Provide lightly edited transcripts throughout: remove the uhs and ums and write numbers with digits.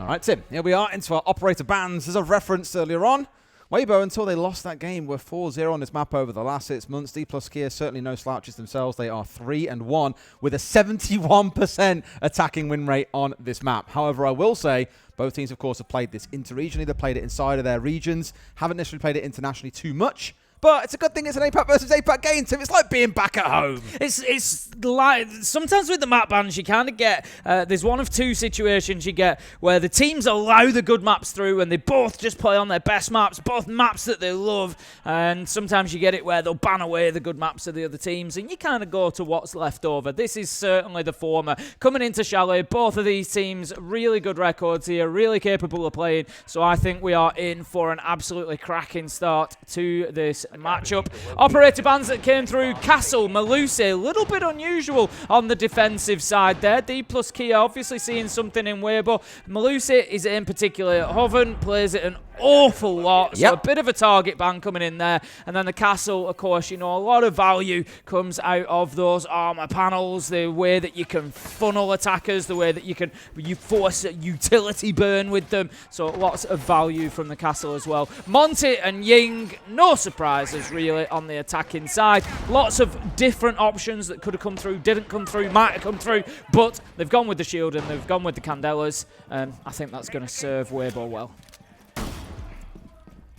All right, Tim, here we are into our operator bans. As I've referenced earlier on, Weibo, until they lost that game, were 4-0 on this map over the last 6 months. Dplus Kia, certainly no slouches themselves. They are 3-1 with a 71% attacking win rate on this map. However, I will say both teams, of course, have played this interregionally. They've played it inside of their regions. Haven't necessarily played it internationally too much. But it's a good thing it's an APAC versus APAC game, Tim. It's like being back at home. It's like, sometimes with the map bans, you kind of get, there's one of two situations you get where the teams allow the good maps through and they both just play on their best maps, both maps that they love. And sometimes you get it where they'll ban away the good maps of the other teams and you kind of go to what's left over. This is certainly the former. Coming into Chalet, both of these teams, really good records here, really capable of playing. So I think we are in for an absolutely cracking start to this matchup. Operator bans that came through, Castle, Malusi, a little bit unusual on the defensive side there. Dplus Kia obviously seeing something in Weibo. Malusi is in particular at Hoven, plays it an awful lot, so a bit of a target ban coming in there. And then the Castle, of course, you know, a lot of value comes out of those armor panels, the way that you can funnel attackers, the way that you force a utility burn with them, so lots of value from the Castle as well. Monty and Ying, no surprises really on the attacking side. Lots of different options that could have come through, didn't come through, might have come through, but they've gone with the shield and they've gone with the Candelas. I think that's going to serve Weibo well.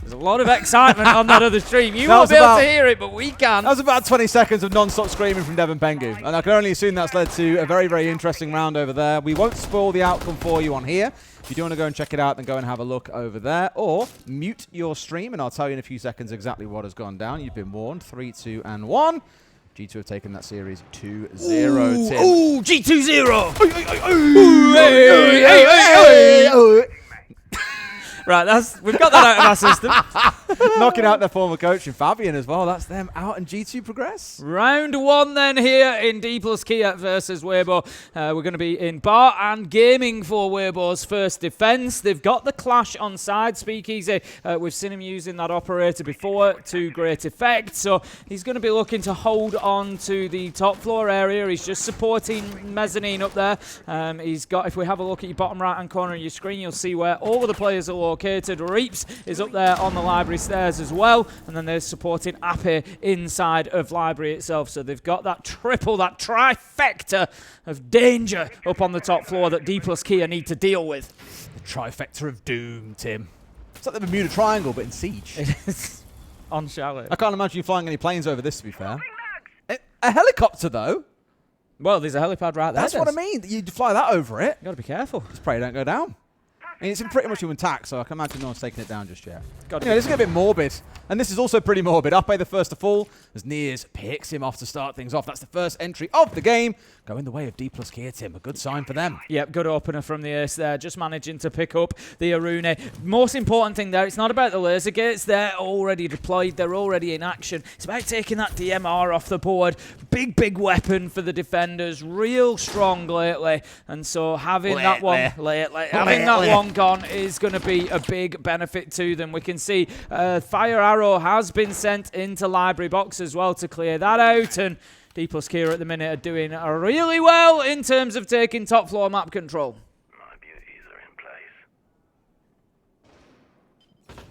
There's a lot of excitement on that other stream. You won't be able to hear it, but we can. That was about 20 seconds of non-stop screaming from Devon Pengu. And I can only assume that's led to a very, very interesting round over there. We won't spoil the outcome for you on here. If you do want to go and check it out, then go and have a look over there. Or mute your stream, and I'll tell you in a few seconds exactly what has gone down. You've been warned. 3, 2, and 1. G2 have taken that series 2-0, Tim. Ooh, G2-0! Right, we've got that out of our system. Knocking out their former coach and Fabian as well. That's them out, and G2 progress. Round 1 then here in Dplus Kia versus Weibo. We're going to be in bar and gaming for Weibo's first defense. They've got the clash on side, Speakeasy. We've seen him using that operator before to great effect. So he's going to be looking to hold on to the top floor area. He's just supporting mezzanine up there. He's got, if we have a look at your bottom right hand corner of your screen, you'll see where all of the players are located. Reaps is up there on the library stairs as well, and then they're supporting Ape inside of library itself. So they've got that triple, that trifecta of danger up on the top floor that Dplus Kia need to deal with. The trifecta of doom, Tim. It's like the Bermuda Triangle, but in Siege. It is on Chalet. I can't imagine you flying any planes over this, to be fair. A helicopter, though? Well, there's a helipad right there. That's what I mean. You'd fly that over it. You've got to be careful. Just pray it don't go down. I mean, it's in pretty much intact, so I can imagine no one's taking it down just yet. This is a bit morbid. And this is also pretty morbid. Ape the first to fall as Nears picks him off to start things off. That's the first entry of the game. Going the way of Dplus Kia, Tim. A good sign for them. Yep, good opener from the ace there. Just managing to pick up the Arune. Most important thing there, it's not about the laser gates. They're already deployed. They're already in action. It's about taking that DMR off the board. Big, big weapon for the defenders. Real strong lately. And so having that one gone is going to be a big benefit to them. We can see Fire Arrow has been sent into library box as well to clear that out, and Dplus Kia at the minute are doing really well in terms of taking top floor map control. My beauties are in place.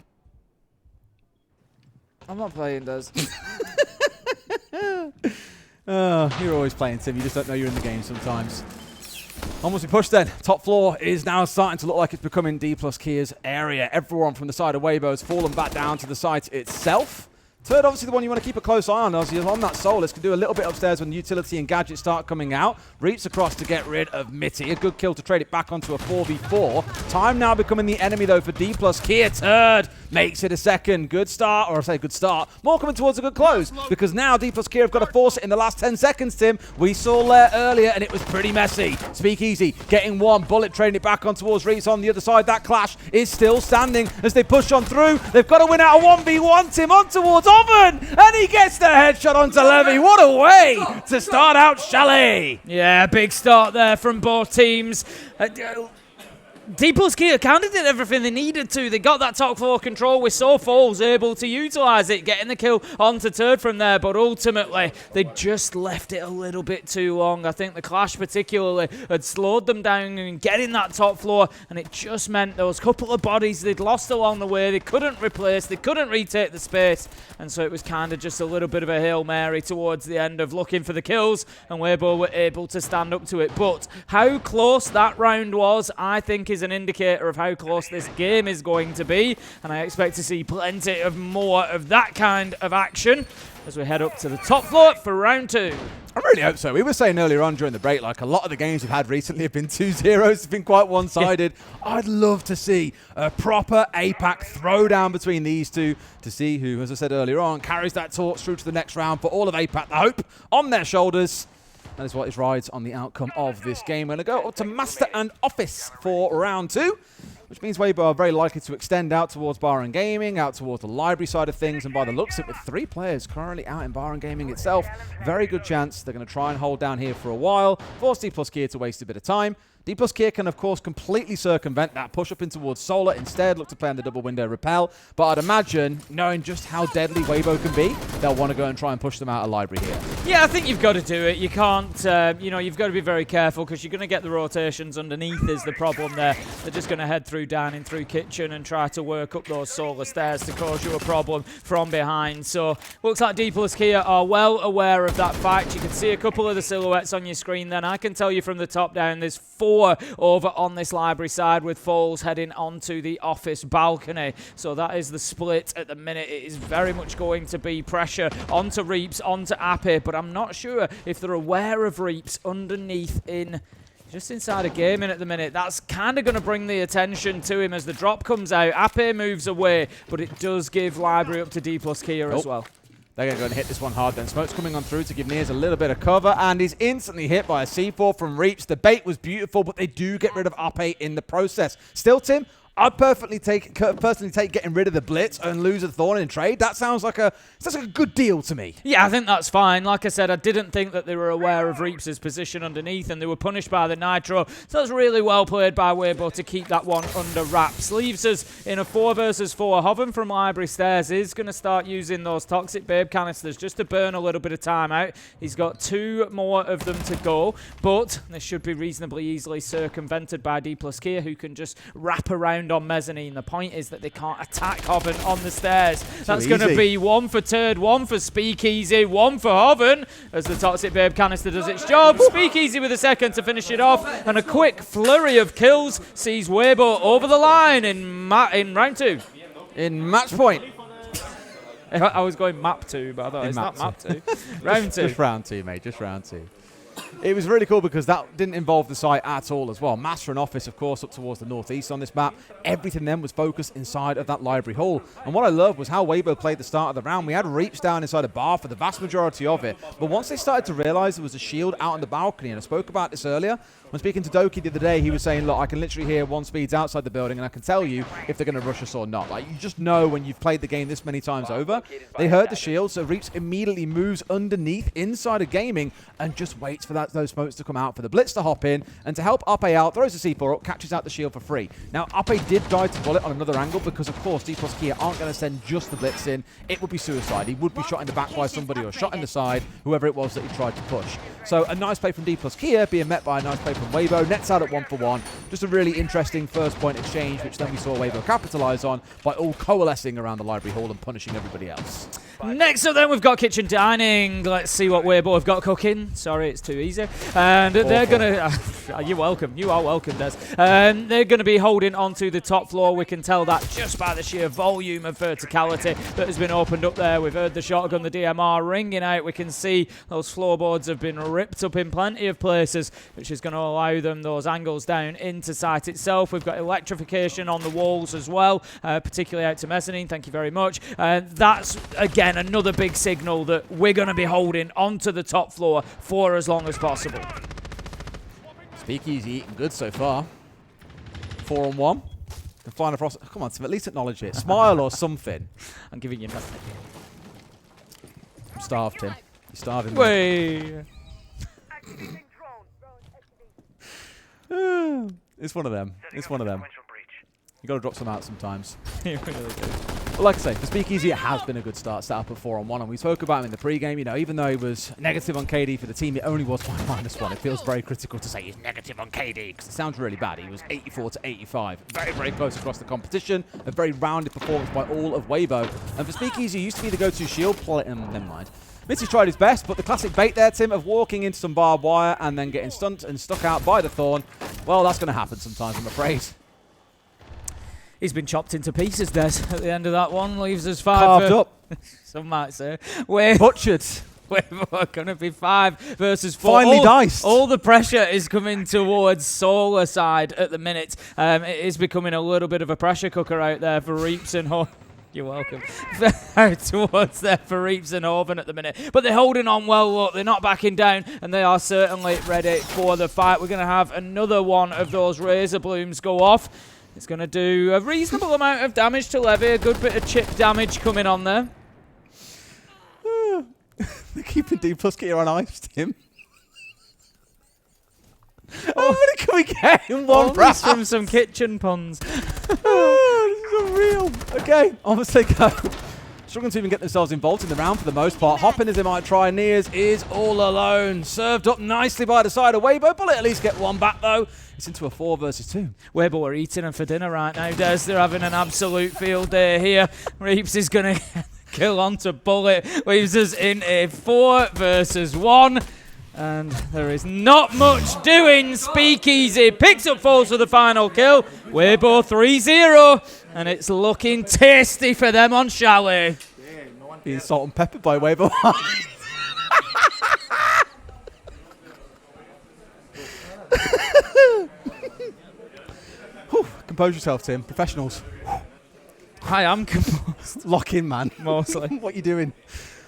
I'm not playing, Des. You're always playing, Tim. You just don't know you're in the game sometimes. Almost we push then. Top floor is now starting to look like it's becoming Dplus Kia's area. Everyone from the side of Weibo has fallen back down to the site itself. Third, obviously, the one you want to keep a close eye on. As you're on that Solus, can do a little bit upstairs when utility and gadgets start coming out. Reaps across to get rid of Mitty. A good kill to trade it back onto a 4v4. Time now becoming the enemy, though, for Dplus Kia. Third makes it a second. Good start, or I say good start. More coming towards a good close, because now Dplus Kia have got to force it in the last 10 seconds, Tim. We saw Lair earlier, and it was pretty messy. Speakeasy getting one. Bullet trading it back on towards Reaps on the other side. That clash is still standing as they push on through. They've got to win out a 1v1, Tim, on towards Oven. And he gets the headshot onto Levy. What a way to start out Chalet. Yeah, big start there from both teams. Dplus Kia kind of did everything they needed to. They got that top floor control. We saw Foles able to utilise it, getting the kill onto Turd from there, but ultimately they just left it a little bit too long. I think the clash particularly had slowed them down in getting that top floor, and it just meant those couple of bodies they'd lost along the way, they couldn't replace, they couldn't retake the space, and so it was kind of just a little bit of a Hail Mary towards the end of looking for the kills, and Weibo were able to stand up to it. But how close that round was, I think, is an indicator of how close this game is going to be, and I expect to see plenty of more of that kind of action as we head up to the top floor for round 2. I really hope so. We were saying earlier on during the break, like a lot of the games we've had recently have been 2-0s. It's been quite one-sided. Yeah. I'd love to see a proper APAC throwdown between these two to see who, as I said earlier on, carries that torch through to the next round for all of APAC. The hope on their shoulders. That is what is rides on the outcome of this game. We're going to go up to Master and Office for round 2, which means Weibo are very likely to extend out towards Bar and Gaming, out towards the library side of things, and by the looks of it, with 3 players currently out in Bar and Gaming itself, very good chance they're going to try and hold down here for a while, force Dplus Kia to waste a bit of time. Dplus Kia can, of course, completely circumvent that, push up in towards Solar, instead look to play on the double window repel. But I'd imagine, knowing just how deadly Weibo can be, they'll want to go and try and push them out of library here. Yeah, I think you've got to do it. You can't, you've got to be very careful because you're going to get the rotations underneath is the problem there. They're just going to head through dining, through kitchen and try to work up those Solar stairs to cause you a problem from behind. So, looks like Dplus Kia are well aware of that fact. You can see a couple of the silhouettes on your screen then. I can tell you from the top down, there's 4 over on this library side with Foles heading onto the office balcony. So that is the split at the minute. It is very much going to be pressure onto Reaps, onto Ape, but I'm not sure if they're aware of Reaps underneath just inside of gaming at the minute. That's kind of going to bring the attention to him as the drop comes out. Ape moves away, but it does give library up to Dplus Kia as well. They're going to go and hit this one hard then. Smoke's coming on through to give Nears a little bit of cover, and he's instantly hit by a C4 from Reaps. The bait was beautiful, but they do get rid of Ape in the process. Still, Tim, I'd personally take getting rid of the Blitz and lose a Thorn in trade. That sounds like a good deal to me. Yeah, I think that's fine. Like I said, I didn't think that they were aware of Reaps' position underneath, and they were punished by the Nitro. So that's really well played by Weibo to keep that one under wraps. Leaves us in a 4 versus 4. Hoven from Library Stairs is going to start using those Toxic Babe canisters just to burn a little bit of time out. He's got 2 more of them to go, but this should be reasonably easily circumvented by Dplus Kia, who can just wrap around on mezzanine. The point is that they can't attack Hoven on the stairs. That's going to be 1 for Turd, 1 for Speakeasy, 1 for Hoven as the Toxic Babe canister does its job. Speakeasy with a second to finish it off, and a quick flurry of kills sees Weibo over the line in round 2. In match point. I was going map 2, but I thought it's not map 2. Round 2. Just round 2, mate. Just round 2. It was really cool because that didn't involve the site at all as well. Master and Office, of course, up towards the northeast on this map. Everything then was focused inside of that library hall. And what I loved was how Weibo played the start of the round. We had Reaps down inside a bar for the vast majority of it. But once they started to realize there was a shield out on the balcony, and I spoke about this earlier, when speaking to Doki the other day, he was saying, look, I can literally hear 1 speeds outside the building, and I can tell you if they're going to rush us or not. Like, you just know when you've played the game this many times over. They heard the shield, so Reaps immediately moves underneath inside of gaming and just waits for those smokes to come out for the Blitz to hop in, and to help Ape out, throws the C4 up, catches out the shield for free. Now, Ape did die to bullet on another angle because, of course, Dplus Kia aren't going to send just the Blitz in. It would be suicide. He would be shot in the back by somebody or shot in the side, whoever it was that he tried to push. So a nice play from Dplus Kia being met by a nice play from Weibo. Nets out at 1 for 1. Just a really interesting first point exchange, which then we saw Weibo capitalise on by all coalescing around the library hall and punishing everybody else. Next up then, we've got Kitchen Dining. Let's see what Weibo have got cooking. Sorry, it's too easy. And they're going to... You're welcome. You are welcome, Des. They're going to be holding onto the top floor. We can tell that just by the sheer volume of verticality that has been opened up there. We've heard the shotgun, the DMR ringing out. We can see those floorboards have been ripped up in plenty of places, which is going to allow them those angles down into site itself. We've got electrification on the walls as well, particularly out to mezzanine. Thank you very much. That's, again, another big signal that we're going to be holding onto the top floor for as long as possible. Speakeasy eating good so far. 4 on 1. The final frost. Come on, Tim, at least acknowledge it. Smile or something. I'm giving you nothing. I'm starved, Tim. You're starving me. It's one of them. It's one of them. Sequential breach. You got to drop some out sometimes. You really do. But like I say, for Speakeasy, it has been a good start, set up at 4-on-1, and we spoke about him in the pre-game. You know, even though he was negative on KD for the team, it only was by -1. It feels very critical to say he's negative on KD because it sounds really bad. He was 84 to 85, very, very close across the competition. A very rounded performance by all of Weibo. And for Speakeasy, he used to be the go-to shield player. Never mind. Mitsy's tried his best, but the classic bait there, Tim, of walking into some barbed wire and then getting stunned and stuck out by the Thorn, well, that's going to happen sometimes, I'm afraid. He's been chopped into pieces, Des, at the end of that one. Leaves us 5. Carved up. Some might say. We're Butchered. going to be 5 versus 4. Finally diced. All the pressure is coming towards Solar side at the minute. It is becoming a little bit of a pressure cooker out there for Reaps and You're welcome. Out towards there for Reaps and Orban at the minute. But they're holding on well, look. They're not backing down, and they are certainly ready for the fight. We're going to have another one of those Razor Blooms go off. It's going to do a reasonable amount of damage to Levy. A good bit of chip damage coming on there. They're keeping Dplus gear on ice, Tim. How many can we get in one round? From some kitchen puns. Oh, this is unreal. Okay, almost they go. Struggling to even get themselves involved in the round for the most part. Hopping as they might try. Nears is all alone. Served up nicely by the side of Weibo. Bullet at least get one back though. It's into a 4 versus 2. Weibo are eating them for dinner right now, Des. They're having an absolute field day here. Reaps is going to kill onto Bullet. Leaves us in a 4 versus 1. And there is not much doing. Speakeasy picks up Falls for the final kill. Weibo 3-0. And it's looking tasty for them on Chalet. Being salt and peppered by Weibo. Compose yourself, Tim. Professionals. I am composed. Lock in, man. Mostly. What you doing?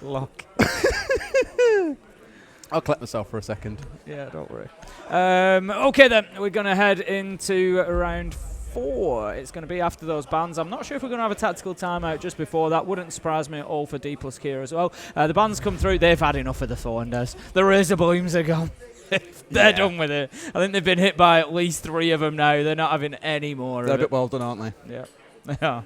Lock. I'll collect myself for a second. Yeah, don't worry. Okay then, we're going to head into round 4. It's going to be after those bans. I'm not sure if we're going to have a tactical timeout just before that. Wouldn't surprise me at all for Dplus here as well. The bans come through. They've had enough of the Thornders. The Razor Blooms are gone. They're done with it. I think they've been hit by at least 3 of them now. They're not having any more They're of a bit it. well done, aren't they? Yeah, they are.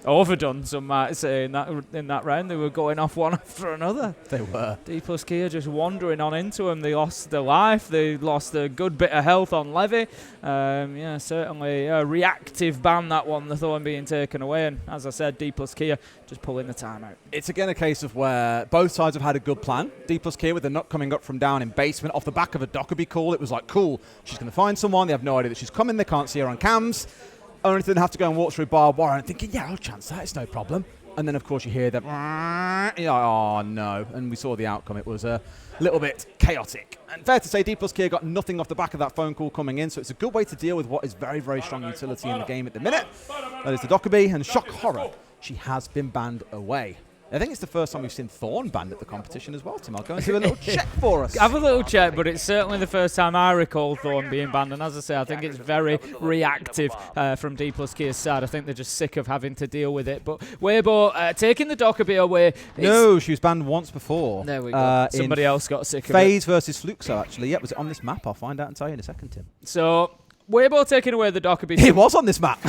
Overdone, some might say, in that round. They were going off one after another. They were. Dplus Kia just wandering on into them. They lost their life. They lost a good bit of health on Levy. Yeah, certainly a reactive ban, that one, the Thorn being taken away. And as I said, Dplus Kia just pulling the time out. It's again a case of where both sides have had a good plan. Dplus Kia with the nut coming up from down in basement off the back of a Dockerby call. It was like, cool, she's going to find someone. They have no idea that she's coming. They can't see her on cams. Only to then have to go and walk through barbed wire and thinking, yeah, I'll chance that. It's no problem. And then, of course, you hear that, you're like, oh, no. And we saw the outcome. It was a little bit chaotic. And fair to say, Dplus Kia got nothing off the back of that phone call coming in, so it's a good way to deal with what is very, very strong utility in the game at the minute. That is the Dockerby, and shock horror, she has been banned away. I think it's the first time we've seen Thorn banned at the competition as well, Tim. I'll go and do a little check for us. Have a little check, but it's certainly the first time I recall Thorn being banned. And as I say, I think it's very reactive from Dplus Kia's side. I think they're just sick of having to deal with it. But Weibo taking the Dockerby away. No, she was banned once before. There we go. Somebody else got sick of it. FaZe versus Fluxo, actually. Yeah, was it on this map? I'll find out and tell you in a second, Tim. So Weibo taking away the Dockerby. It was on this map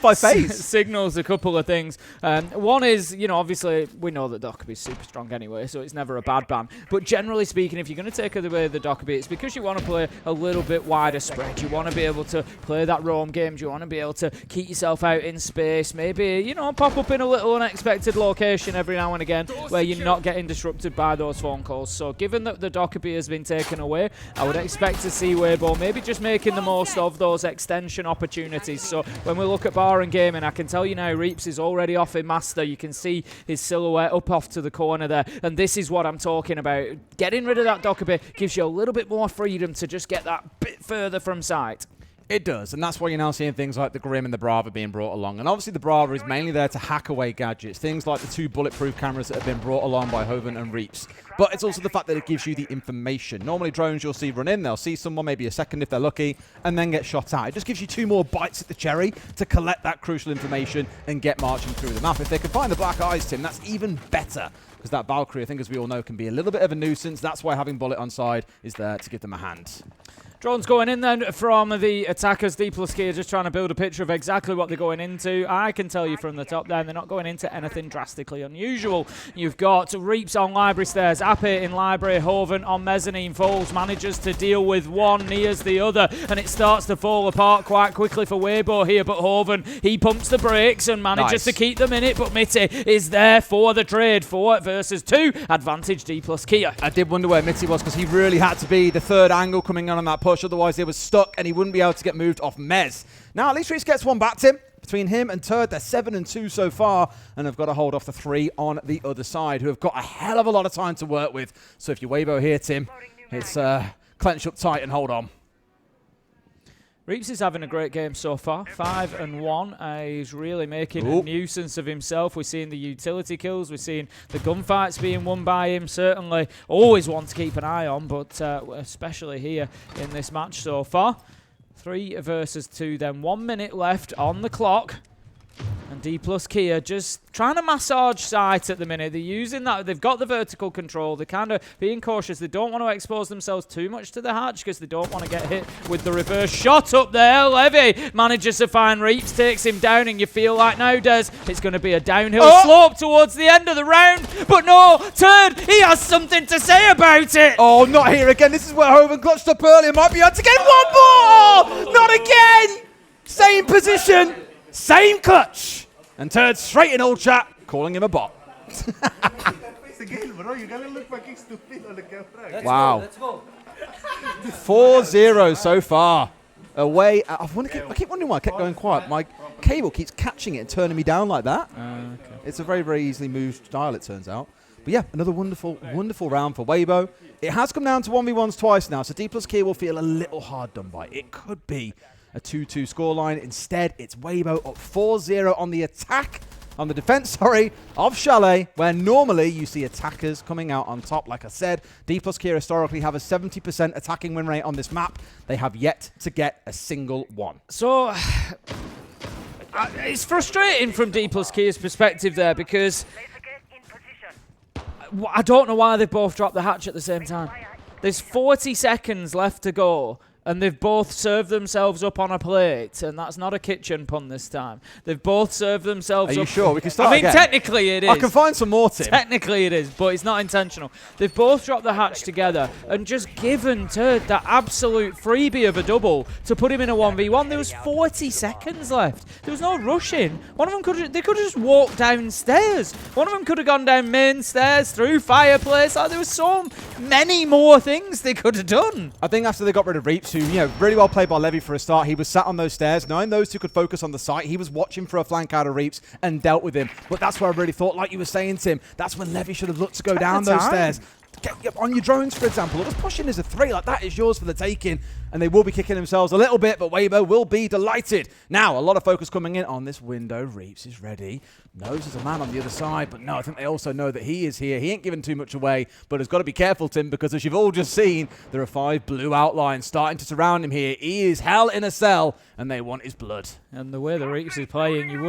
by FaZe. Signals a couple of things. One is, you know, obviously we know that Dockerby's super strong anyway, so it's never a bad ban. But generally speaking, if you're going to take away the Dockerby, it's because you want to play a little bit wider spread. You want to be able to play that roam game. You want to be able to keep yourself out in space. Maybe, you know, pop up in a little unexpected location every now and again where you're not getting disrupted by those phone calls. So given that the Dockerby has been taken away, I would expect to see Weibo maybe just making the most of those extension opportunities. So when we look at bar and gaming, I can tell you now, Reaps is already off in master. You can see his silhouette up off to the corner there, and this is what I'm talking about. Getting rid of that Dockerby gives you a little bit more freedom to just get that bit further from sight. It does, and that's why you're now seeing things like the Grim and the Brava being brought along. And obviously the Brava is mainly there to hack away gadgets, things like the 2 bulletproof cameras that have been brought along by Hoven and Reaps. But it's also the fact that it gives you the information. Normally drones you'll see run in, they'll see someone, maybe a second if they're lucky, and then get shot out. It just gives you 2 more bites at the cherry to collect that crucial information and get marching through the map. If they can find the Black Eyes, Tim, that's even better. Because that Valkyrie, I think as we all know, can be a little bit of a nuisance. That's why having Bullet on side is there to give them a hand. Drones going in then from the attackers. Dplus Kia just trying to build a picture of exactly what they're going into. I can tell you from the top there, they're not going into anything drastically unusual. You've got Reaps on library stairs, Ape in library, Hoven on mezzanine. Falls manages to deal with one, Nears the other, and it starts to fall apart quite quickly for Weibo here, but Hoven, he pumps the brakes and manages to keep them in it, but Mitty is there for the trade. 4 versus 2, advantage Dplus Kia. I did wonder where Mitty was because he really had to be the third angle coming on that push, otherwise they was stuck and he wouldn't be able to get moved off Mez. Now at least Reese gets one back to him. Between him and Turd, they're 7-2 so far, and have got to hold off the 3 on the other side, who have got a hell of a lot of time to work with. So if you're Weibo here, Tim, it's clench up tight and hold on. Reaps is having a great game so far, 5-1. He's really making a nuisance of himself. We're seeing the utility kills. We're seeing the gunfights being won by him. Certainly always one to keep an eye on, but especially here in this match so far. 3 versus 2 then. 1 minute left on the clock. And Dplus Kia just trying to massage sight at the minute. They're using that. They've got the vertical control. They're kind of being cautious. They don't want to expose themselves too much to the hatch because they don't want to get hit with the reverse shot up there. Levy manages to find Reaps, takes him down, and you feel like now, Des, it's going to be a downhill slope towards the end of the round. But no, Turd, he has something to say about it. Oh, not here again. This is where Hoven clutched up earlier. Might be able to get one more. Not again. Same position. Same clutch. And Turd straight in old chat, calling him a bot. Wow. 4-0 so far. Away. I keep wondering why I kept going quiet. My cable keeps catching it and turning me down like that. Okay. It's a very, very easily moved dial, it turns out. But yeah, another wonderful, wonderful round for Weibo. It has come down to 1v1s twice now, so Dplus Kia will feel a little hard done by. It could be a 2-2 scoreline. Instead, it's Weibo up 4-0 on the attack, on the defense, of Chalet, where normally you see attackers coming out on top. Like I said, Dplus Kia historically have a 70% attacking win rate on this map. They have yet to get a single one. So it's frustrating from Dplus Kia's perspective there because I don't know why they've both dropped the hatch at the same time. There's 40 seconds left to go. And they've both served themselves up on a plate, and that's not a kitchen pun this time. They've both served themselves up. Are you sure? We can start again. again. Technically it is. I can find some more, Tim. Technically it is, but it's not intentional. They've both dropped the hatch together and just given Turd that absolute freebie of a double to put him in a 1v1. There was 40 seconds left. There was no rushing. One of them could have just walked downstairs. One of them could have gone down main stairs, through fireplace. Like, there was so many more things they could have done. I think after they got rid of Reaps, who, really well played by Levy for a start. He was sat on those stairs, knowing those two could focus on the site. He was watching for a flank out of Reaps and dealt with him. But that's where I really thought, like you were saying, Tim, that's when Levy should have looked to go down those stairs. Get on your drones, for example, or just pushing as a 3. Like, that is yours for the taking. And they will be kicking themselves a little bit, but Weibo will be delighted. Now, a lot of focus coming in on this window. Reaps is ready. Knows there's a man on the other side, but no, I think they also know that he is here. He ain't giving too much away, but has got to be careful, Tim, because as you've all just seen, there are 5 blue outlines starting to surround him here. He is hell in a cell, and they want his blood. And the way the Reaps is playing, you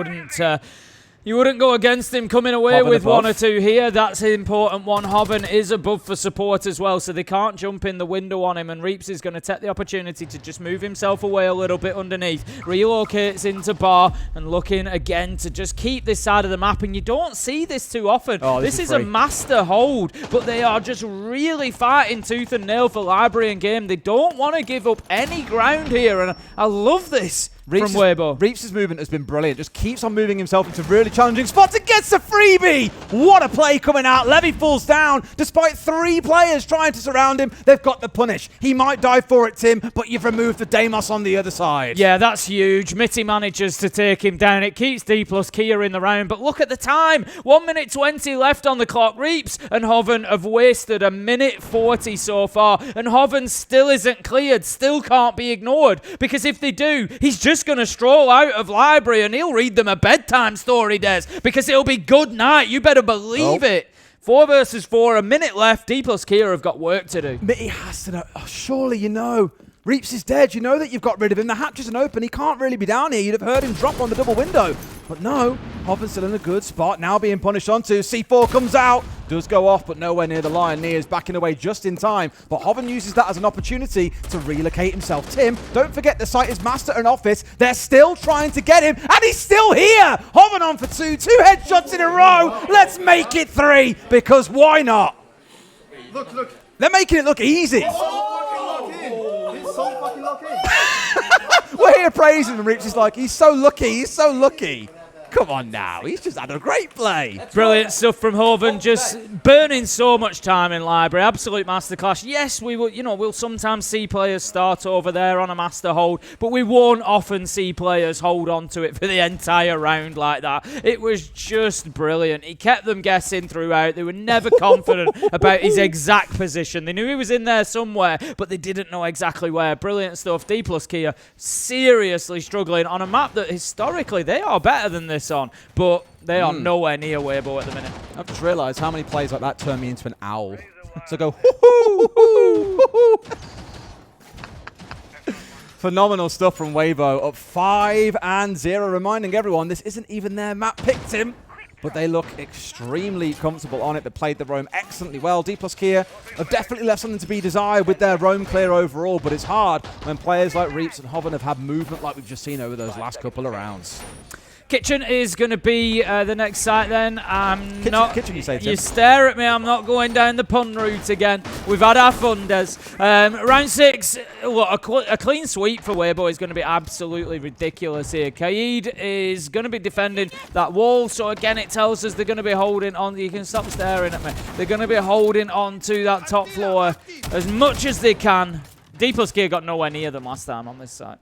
wouldn't go against him coming away with 1 or 2 here. That's an important one. Hoven is above for support as well, so they can't jump in the window on him, and Reaps is going to take the opportunity to just move himself away a little bit underneath. Relocates into bar and looking again to just keep this side of the map, and you don't see this too often. This is a master hold, but they are just really fighting tooth and nail for library and game. They don't want to give up any ground here, and I love this. From Weibo. Reaps' movement has been brilliant. Just keeps on moving himself into really challenging spots and gets the freebie. What a play coming out. Levy falls down. Despite 3 players trying to surround him, they've got the punish. He might die for it, Tim, but you've removed the Deimos on the other side. Yeah, that's huge. Mitty manages to take him down. It keeps Dplus Kia in the round, but look at the time. 1 minute 20 left on the clock. Reaps and Hoven have wasted 1 minute 40 so far, and Hoven still isn't cleared, still can't be ignored, because if they do, he's just going to stroll out of library and he'll read them a bedtime story, Des, because it'll be good night. You better believe it. 4 versus 4, 1 minute left. Dplus Kia have got work to do. Mitty has to know. Oh, surely you know. Reaps is dead. You know that you've got rid of him. The hatch isn't open. He can't really be down here. You'd have heard him drop on the double window. But no, Hoven's still in a good spot, now being punished onto. C4 comes out, does go off, but nowhere near the line. Nia's backing away just in time, but Hoven uses that as an opportunity to relocate himself. Tim, don't forget the site is master and office. They're still trying to get him, and he's still here! Hoven on for two headshots in a row. Let's make it 3, because why not? Look. They're making it look easy. He's so fucking lucky. We're here praising him. Rich is like, he's so lucky. Come on now, he's just had a great play. Brilliant stuff from Hoven, just burning so much time in library. Absolute masterclass. Yes, we will. We'll sometimes see players start over there on a master hold, but we won't often see players hold on to it for the entire round like that. It was just brilliant. He kept them guessing throughout. They were never confident about his exact position. They knew he was in there somewhere, but they didn't know exactly where. Brilliant stuff. Dplus Kia seriously struggling on a map that historically they are better than this on, but they are nowhere near Weibo at the minute. I've just realised how many plays like that turn me into an owl. So go, hoo-hoo. Phenomenal stuff from Weibo, up 5-0, reminding everyone this isn't even their map. Picked him, but they look extremely comfortable on it. They played the roam excellently well. Dplus Kia have definitely left something to be desired with their roam clear overall, but it's hard when players like Reaps and Hoven have had movement like we've just seen over those last couple of rounds. Kitchen is going to be the next site then. Kitchen, you say, Tim? You stare at me, I'm not going down the pun route again. We've had our fun, Des. Round 6, look, a clean sweep for Weibo is going to be absolutely ridiculous here. Kaid is going to be defending that wall, so again it tells us they're going to be holding on. You can stop staring at me. They're going to be holding on to that top floor as much as they can. Dplus Gear got nowhere near them last time on this site.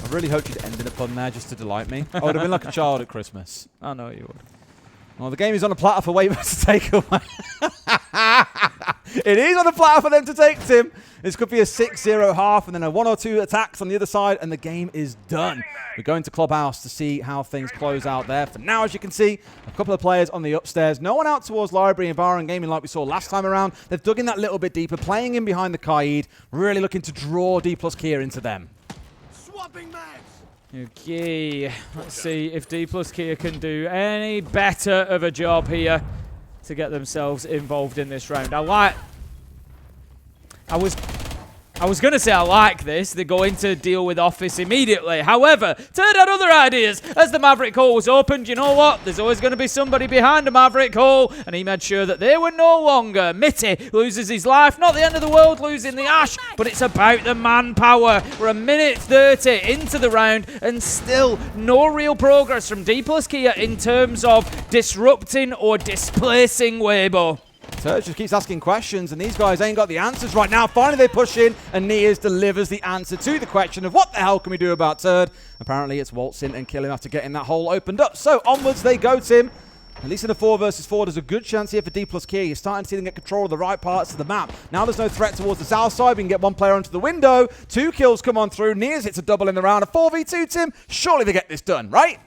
I really hoped you'd end in a pun there just to delight me. I would have been like a child at Christmas. I know you would. Well, the game is on a platter for Weibo to take away. It is on a platter for them to take, Tim. This could be a 6-0 half and then a 1 or 2 attacks on the other side, and the game is done. We're going to Clubhouse to see how things close out there. For now, as you can see, a couple of players on the upstairs. No one out towards Library and Bar and Gaming like we saw last time around. They've dug in that little bit deeper, playing in behind the Kaid, really looking to draw Dplus Kia into them. Okay, let's see if Dplus Kia can do any better of a job here to get themselves involved in this round. I was going to say I like this. They're going to deal with Office immediately. However, Turd had other ideas. As the Maverick hole was opened, you know what? There's always going to be somebody behind a Maverick hole, and he made sure that they were no longer. Mitty loses his life. Not the end of the world losing the Ash, but it's about the manpower. We're a minute 30 into the round, and still no real progress from Dplus Kia in terms of disrupting or displacing Weibo. Turd just keeps asking questions, and these guys ain't got the answers right now. Finally, they push in, and Nias delivers the answer to the question of what the hell can we do about Turd? Apparently, it's waltz in and kill him after getting that hole opened up. So, onwards they go, Tim. At least in a 4 versus 4, there's a good chance here for Dplus Kia. You're starting to see them get control of the right parts of the map. Now there's no threat towards the south side. We can get one player onto the window. 2 kills come on through. Nias hits a double in the round. A 4v2, Tim. Surely they get this done, right?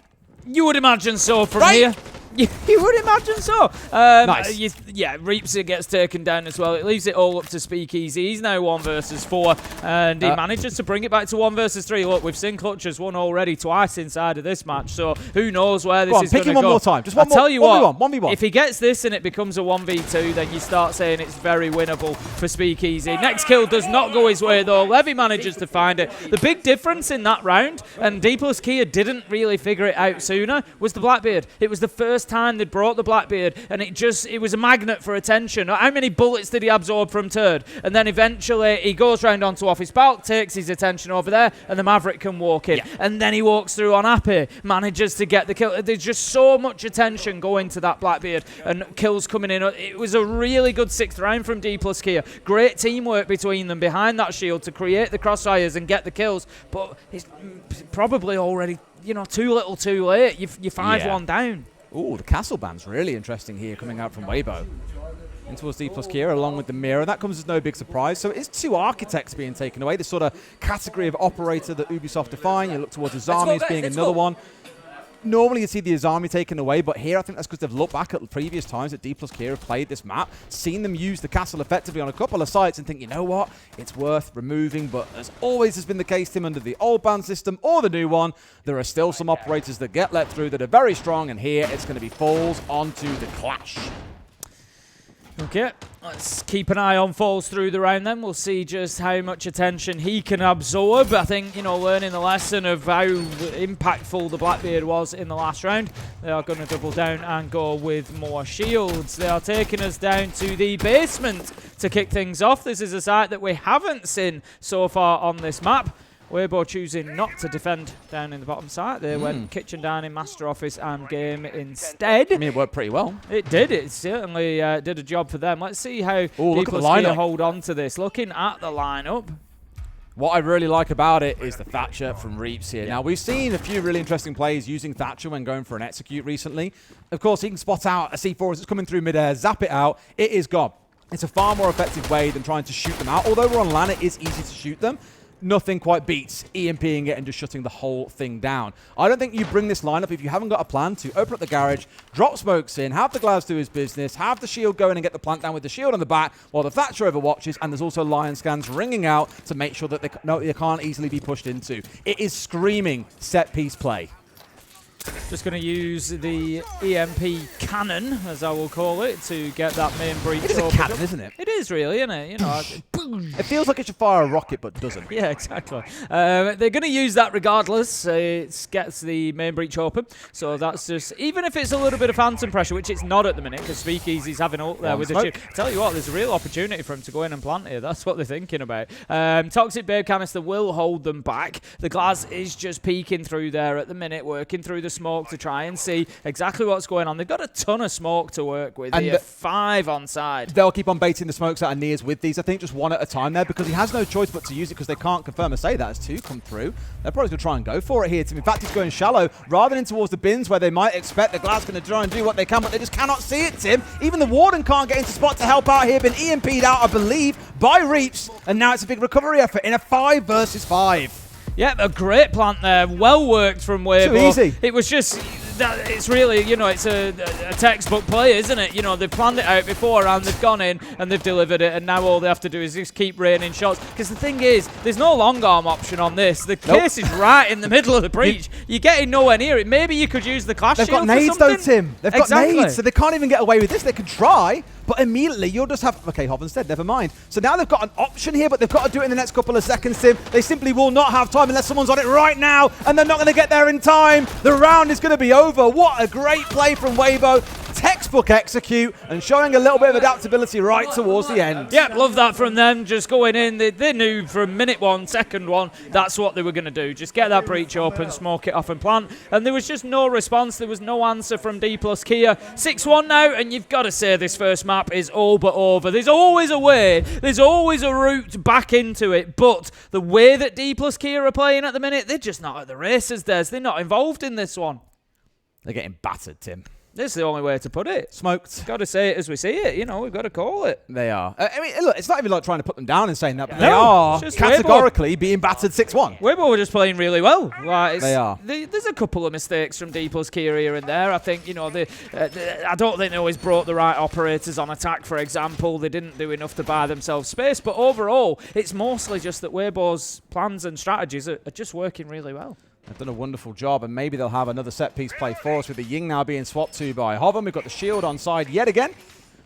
You would imagine so from Right? here. You would imagine so. Nice. Yeah, Reapser gets taken down as well. It leaves it all up to Speakeasy. He's now 1 versus 4, and he manages to bring it back to 1 versus 3. Look, we've seen Clutches won already twice inside of this match, so who knows where this is going to go. Pick him one more time. Just one more. I'll tell you what, 1v1. if he gets this and it becomes a 1v2, then you start saying it's very winnable for Speakeasy. Next kill does not go his way, though. Levy manages to find it. The big difference in that round, and Dplus Kia didn't really figure it out sooner, was the Blackbeard. It was the first time they'd brought the Blackbeard, and it was a magnet for attention. How many bullets did he absorb from Turd? And then eventually he goes round onto off his balk, takes his attention over there, and the Maverick can walk in. Yeah. And then he walks through on Happy, manages to get the kill. There's just so much attention going to that Blackbeard, and kills coming in. It was a really good 6th round from Dplus Kia. Great teamwork between them behind that shield to create the crossfires and get the kills, but it's probably already, too little too late. You're 5-1 down. Ooh, the castle band's really interesting here coming out from Weibo. In towards Dplus Kia along with the mirror. That comes as no big surprise. So it is 2 architects being taken away. This sort of category of operator that Ubisoft define. You look towards Azami as being another one. Normally you see the Azami taken away, but here I think that's because they've looked back at previous times that Dplus Kia have played this map, seen them use the castle effectively on a couple of sites and think, you know what, it's worth removing. But as always has been the case, Tim, under the old ban system or the new one, there are still some operators that get let through that are very strong, and here it's going to be falls onto the Clash. Okay, let's keep an eye on Falls through the round then. We'll see just how much attention he can absorb. I think, you know, learning the lesson of how impactful the Blackbeard was in the last round, they are going to double down and go with more shields. They are taking us down to the basement to kick things off. This is a site that we haven't seen so far on this map. Weibo choosing not to defend down in the bottom side. They went kitchen dining, master office and game instead. I mean, it worked pretty well. It did. It certainly did a job for them. Let's see how Dplus Kia hold on to this. Looking at the lineup. What I really like about it is the Thatcher from Reaps here. Now, we've seen a few really interesting plays using Thatcher when going for an execute recently. Of course, he can spot out a C4 as it's coming through midair, zap it out, it is gone. It's a far more effective way than trying to shoot them out. Although we're on LAN, it is easy to shoot them. Nothing quite beats EMPing it and just shutting the whole thing down. I don't think you bring this lineup if you haven't got a plan to open up the garage, drop smokes in, have the Glass do his business, have the shield go in and get the plant down with the shield on the back while the Thatcher overwatches, and there's also Lion scans ringing out to make sure that they can't easily be pushed into. It is screaming set-piece play. Just going to use the EMP cannon, as I will call it, to get that main breach. It is a cannon, isn't it? It is really, isn't it? You know, it feels like it should fire a rocket, but doesn't. Yeah, exactly. They're going to use that regardless. It gets the main breach open. So that's just, even if it's a little bit of phantom pressure, which it's not at the minute, because Speakeasy's having ult there with the shield. Tell you what, there's a real opportunity for him to go in and plant here. That's what they're thinking about. Toxic Babe Canister will hold them back. The Glass is just peeking through there at the minute, working through the smoke to try and see exactly what's going on. They've got a ton of smoke to work with here. 5 on side. They'll keep on baiting the smokes out of Nias with these, I think, just one at a time there, because he has no choice but to use it because they can't confirm or say that as 2 come through. They're probably going to try and go for it here, Tim. In fact, he's going shallow rather than in towards the bins where they might expect the Glass going to try and do what they can, but they just cannot see it, Tim. Even the Warden can't get into spot to help out here. Been EMP'd out, I believe, by Reaps, and now it's a big recovery effort in a 5 versus 5. Yeah, a great plant there. Well worked from Weibo. Too easy. It was just... it's really, you know, it's a textbook play, isn't it? You know, they've planned it out before and they've gone in and they've delivered it, and now all they have to do is just keep raining shots. Because the thing is, there's no long arm option on this. The case is right in the middle of the breach. You're getting nowhere near it. Maybe you could use the Clash They've shield got nades though, Tim. They've got Exactly. nades, so they can't even get away with this. They can try, but immediately you'll just have... Okay, Hovenstead, never mind. So now they've got an option here, but they've got to do it in the next couple of seconds, Tim. They simply will not have time unless someone's on it right now, and they're not going to get there in time. The round is going to be over. What a great play from Weibo. Textbook execute and showing a little bit of adaptability right towards the end. Yep, love that from them. Just going in. They knew from minute 1, second 1, that's what they were going to do. Just get that breach open, smoke it off and plant. And there was just no response. There was no answer from Dplus Kia. 6-1 now, and you've got to say this first map is all but over. There's always a way. There's always a route back into it. But the way that Dplus Kia are playing at the minute, they're just not at the races. They're not involved in this one. They're getting battered, Tim. This is the only way to put it. Smoked. Got to say it as we see it. You know, we've got to call it. They are. I mean, look, it's not even like trying to put them down and saying that, but No, they are just categorically being battered 6-1. Weibo were just playing really well. Like, They are. There's a couple of mistakes from Dplus Kia here and there. I think, you know, I don't think they always brought the right operators on attack, for example. They didn't do enough to buy themselves space. But overall, it's mostly just that Weibo's plans and strategies are just working really well. They've done a wonderful job, and maybe they'll have another set-piece play for us with the Ying now being swapped to by Hoven. We've got the shield on side yet again. And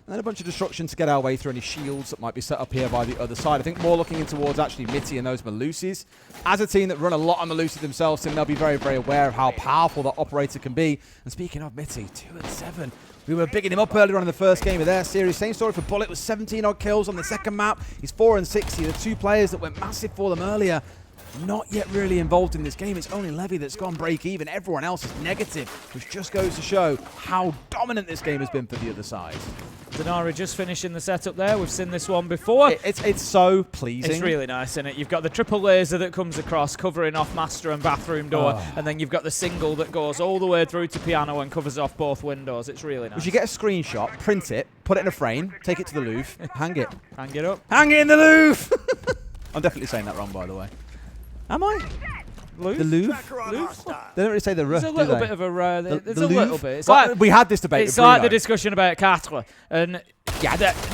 then a bunch of destruction to get our way through any shields that might be set up here by the other side. I think more looking in towards actually Mitty and those Malusis. As a team that run a lot of Malusi themselves, Tim, they'll be very, very aware of how powerful that operator can be. And speaking of Mitty, 2-7. We were bigging him up earlier on in the first game of their series. Same story for Bullet with 17-odd kills on the second map. He's 4-60. The 2 players that went massive for them earlier, not yet really involved in this game. It's only Levy that's gone break even. Everyone else is negative, which just goes to show how dominant this game has been for the other side. Denari just finishing the setup there. We've seen this one before. It's so pleasing. It's really nice, isn't it? You've got the triple laser that comes across, covering off master and bathroom door, and then you've got the single that goes all the way through to piano and covers off both windows. It's really nice. If you get a screenshot, print it, put it in a frame, take it to the Louvre, hang it. Hang it up. Hang it in the Louvre! I'm definitely saying that wrong, by the way. Am I? The Louvre? They don't really say the There's R, a little do they? bit of a there's the a little Louvre? bit. It's Well, like we had this debate. it's with like the Bruno. discussion about quatre, and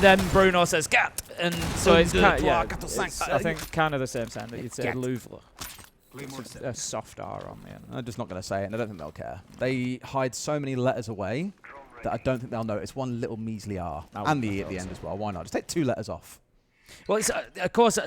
then Bruno says cat, and so it's kind I think kind of the same sound that you'd say Louvre. It's a soft R on the end. I'm just not going to say it, and I don't think they'll care. They hide so many letters away that I don't think they'll notice one little measly R. And the E at the end as well. Why not? Just take 2 letters off. Well, it's, of course,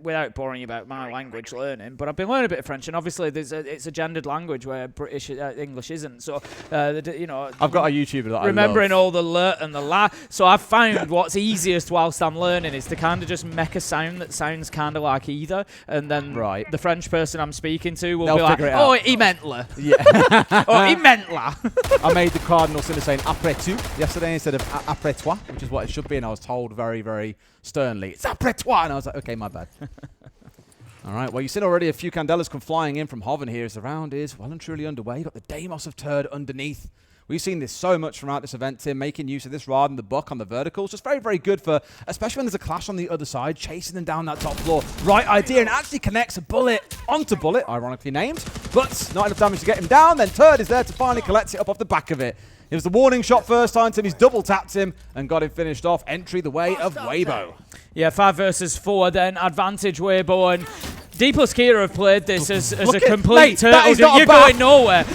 without boring you about my language learning, but I've been learning a bit of French, and obviously it's a gendered language where British English isn't. So, you know, I've got a YouTuber that remembering I love. all the l and the la. So I've found what's easiest whilst I'm learning is to kind of just make a sound that sounds kind of like either, and then the French person I'm speaking to will be like, "Oh, he meant la." Yeah. Oh, he meant la. I made the cardinal sin of saying après tout yesterday instead of après toi, which is what it should be, and I was told very, very sternly, it's après toi, and I was like, okay, my bad. All right, well, you've seen already a few Candelas come flying in from Hoven here as the round is well and truly underway. You've got the Deimos of Turd underneath. We've seen this so much throughout this event, Tim, making use of this rod and the buck on the verticals. Just very, very good for, especially when there's a clash on the other side, chasing them down that top floor. Right idea, and actually connects a bullet onto bullet, ironically named, but not enough damage to get him down. Then Turd is there to finally collect it up off the back of it. It was the warning shot first time, Tim. He's double tapped him and got him finished off. Entry the way of Weibo. Yeah, 5 versus 4 then. Advantage Weibo, and Dplus Kira have played this as a complete turtle. You're going nowhere.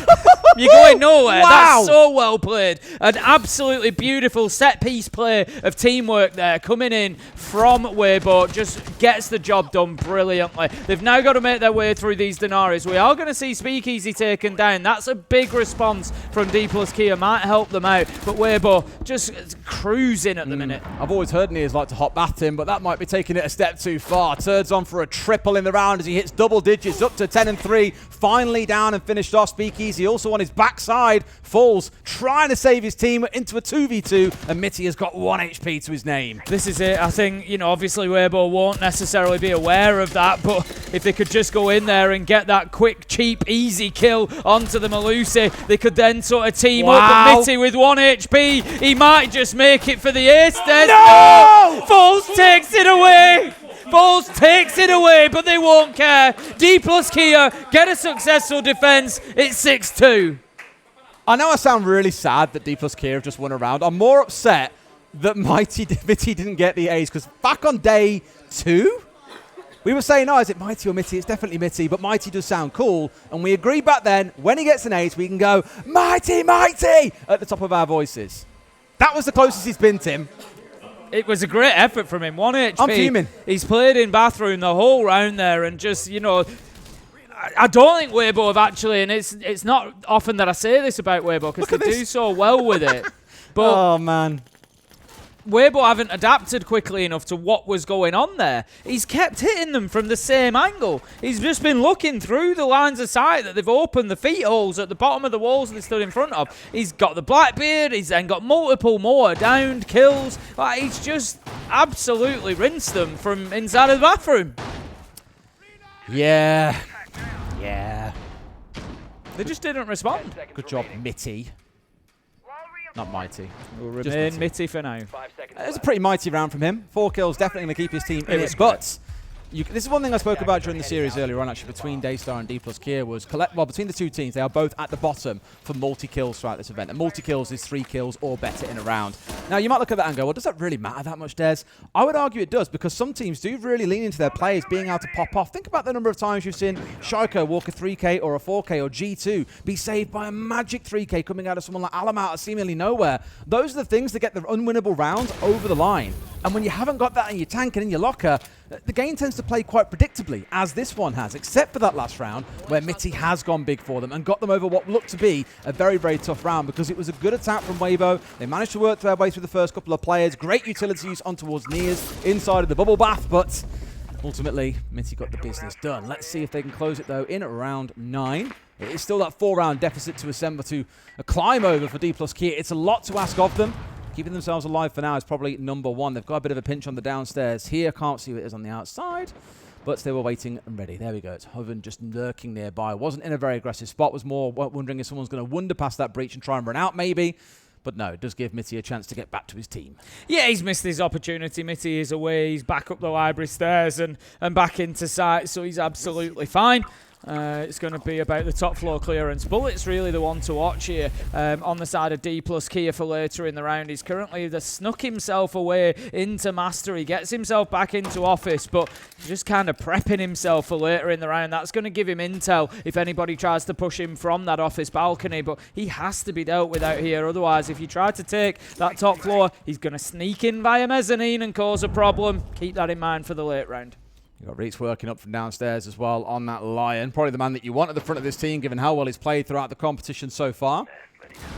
You're going nowhere. Wow. That's so well played. An absolutely beautiful set-piece play of teamwork there. Coming in from Weibo, just gets the job done brilliantly. They've now got to make their way through these Denaris. We are going to see Speakeasy taken down. That's a big response from Dplus Kia. Might help them out, but Weibo just cruising at the minute. I've always heard Niers like to hot bath him, but that might be taking it a step too far. Turd's on for a triple in the round as he hits double digits, up to 10 and 3. Finally down and finished off. Speakeasy also on his backside, falls, trying to save his team into a 2v2, and Mitty has got 1 HP to his name. This is it. I think, you know, obviously Weibo won't necessarily be aware of that, but if they could just go in there and get that quick, cheap, easy kill onto the Malusi, they could then sort of team up. But Mitty with 1 HP, he might just make it for the ace. No! Falls takes it away! Falls takes it away, but they won't care. Dplus Kia get a successful defense. It's 6-2. I know I sound really sad that Dplus Kia have just won a round. I'm more upset that Mitty didn't get the ace, because back on day 2, we were saying, oh, is it Mitty or Mitty? It's definitely Mitty, but Mitty does sound cool. And we agreed back then, when he gets an ace, we can go, Mitty, Mitty, at the top of our voices. That was the closest he's been, Tim. It was a great effort from him. 1 HP. I'm fuming. He's played in bathroom the whole round there, and just, you know, I don't think Weibo have actually, and it's not often that I say this about Weibo because they do so well with it. But oh, man. Weibo haven't adapted quickly enough to what was going on there. He's kept hitting them from the same angle. He's just been looking through the lines of sight that they've opened, the feet holes at the bottom of the walls they stood in front of. He's got the Blackbeard. He's then got multiple more downed kills. Like, he's just absolutely rinsed them from inside of the bathroom. Yeah. Yeah. They just didn't respond. Good job, Mitty. Not Mighty. Will remain Mitty for now. It was a pretty mighty round from him. 4 kills, definitely going to keep his team in it. But this is one thing I spoke about during the series earlier on, actually, between Daystar and Dplus Kia was between the two teams, they are both at the bottom for multi-kills throughout this event. And multi-kills is 3 kills or better in a round. Now, you might look at that and go, well, does that really matter that much, Des? I would argue it does, because some teams do really lean into their players being able to pop off. Think about the number of times you've seen Shaiko walk a 3K or a 4K or G2 be saved by a magic 3K coming out of someone like Alam out of seemingly nowhere. Those are the things that get the unwinnable rounds over the line. And when you haven't got that in your tank and in your locker, the game tends to play quite predictably, as this one has, except for that last round where Mitty has gone big for them and got them over what looked to be a very, very tough round, because it was a good attack from Weibo. They managed to work their way through the first couple of players. Great utility use on towards Niers inside of the bubble bath, but ultimately, Mitty got the business done. Let's see if they can close it, though, in round 9. It is still that 4-round deficit to assemble to a climb over for Dplus Kia. It's a lot to ask of them. Keeping themselves alive for now is probably number 1. They've got a bit of a pinch on the downstairs here. Can't see what it is on the outside, but they were waiting and ready. There we go. It's Hoven just lurking nearby. Wasn't in a very aggressive spot. Was more wondering if someone's going to wander past that breach and try and run out, maybe. But no, it does give Mitty a chance to get back to his team. Yeah, he's missed his opportunity. Mitty is away. He's back up the library stairs and back into sight, so he's absolutely fine. It's going to be about the top floor clearance. Bullet's really the one to watch here on the side of Dplus. Kia for later in the round. He's currently snuck himself away into Master. He gets himself back into Office, but just kind of prepping himself for later in the round. That's going to give him intel if anybody tries to push him from that Office balcony, but he has to be dealt with out here. Otherwise, if you try to take that top floor, he's going to sneak in via mezzanine and cause a problem. Keep that in mind for the late round. You've got Reitz working up from downstairs as well on that Lion. Probably the man that you want at the front of this team, given how well he's played throughout the competition so far.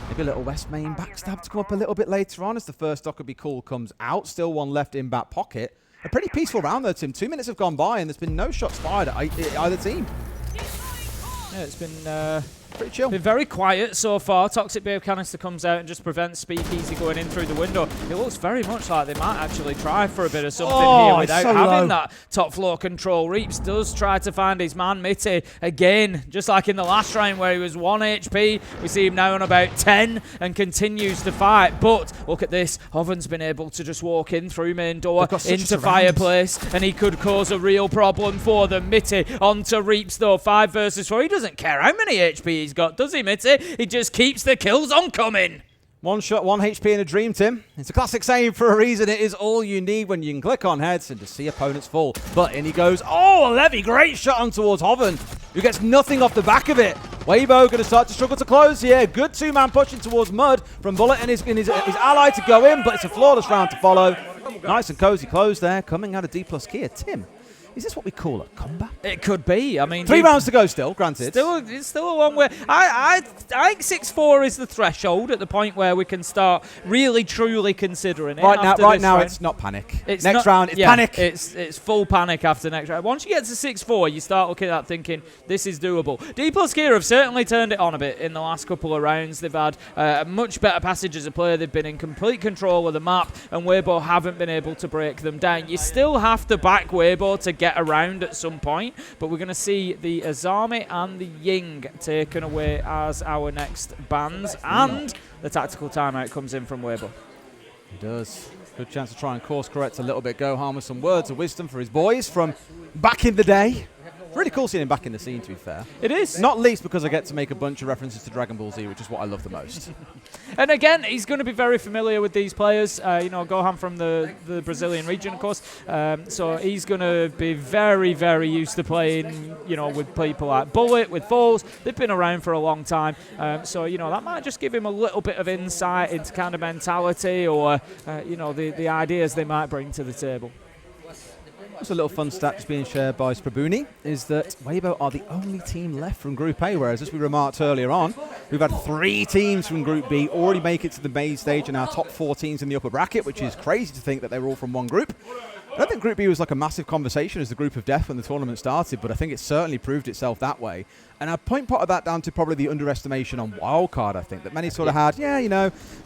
Maybe a little West Main backstab to come up a little bit later on as the first Dockerby call comes out. Still one left in back pocket. A pretty peaceful round though, Tim. 2 minutes have gone by and there's been no shots fired at either team. Yeah, it's been pretty chill. Been very quiet so far. Toxic Babe Canister comes out and just prevents Speakeasy going in through the window. It looks very much like they might actually try for a bit of something here without so having low. that top floor control. Reaps does try to find his man Mitty again, just like in the last round where he was 1 HP. We see him now on about 10 and continues to fight. But look at this. Hoven's been able to just walk in through main door into Fireplace, and he could cause a real problem for them. Mitty onto Reaps though. 5 versus 4. He doesn't care how many HP he's got, does he, Mitty? He just keeps the kills on coming. 1 shot, 1 HP in a dream, Tim. It's a classic saying for a reason. It is all you need when you can click on heads and to see opponents fall. But in he goes. Oh, Levy, great shot on towards Hoven, who gets nothing off the back of it. Weibo going to start to struggle to close here. Good 2-man pushing towards Mud from Bullet and his ally to go in, but it's a flawless round to follow. Nice and cozy close there, coming out of Dplus Kia. Tim, is this what we call a comeback? It could be. I mean, 3 rounds to go still, granted. It's still a long way. I think 6-4 is the threshold at the point where we can start really, truly considering it. Right now, it's not panic. Next round, it's panic. It's full panic after next round. Once you get to 6-4, you start looking at that thinking, this is doable. Dplus Kia have certainly turned it on a bit in the last couple of rounds. They've had a much better passage as a player. They've been in complete control of the map, and Weibo haven't been able to break them down. You still have to back Weibo to get around at some point, but we're going to see the Azami and the Ying taken away as our next bans, and the tactical timeout comes in from Weibo. He does. Good chance to try and course correct a little bit. Gohan with some words of wisdom for his boys from back in the day. Really cool seeing him back in the scene, to be fair. It is. Not least because I get to make a bunch of references to Dragon Ball Z, which is what I love the most. And again, he's going to be very familiar with these players. Gohan from the Brazilian region, of course. So he's going to be very, very used to playing, with people like Bullet, with Falls. They've been around for a long time. So that might just give him a little bit of insight into kind of mentality or, the ideas they might bring to the table. Just a little fun stat just being shared by Sprabuni is that Weibo are the only team left from Group A, whereas as we remarked earlier on, we've had 3 teams from Group B already make it to the main stage and our top 4 teams in the upper bracket, which is crazy to think that they were all from one group. I don't think Group B was like a massive conversation as the group of death when the tournament started, but I think it certainly proved itself that way. And I point part of that down to probably the underestimation on Wildcard, I think, that many sort of had,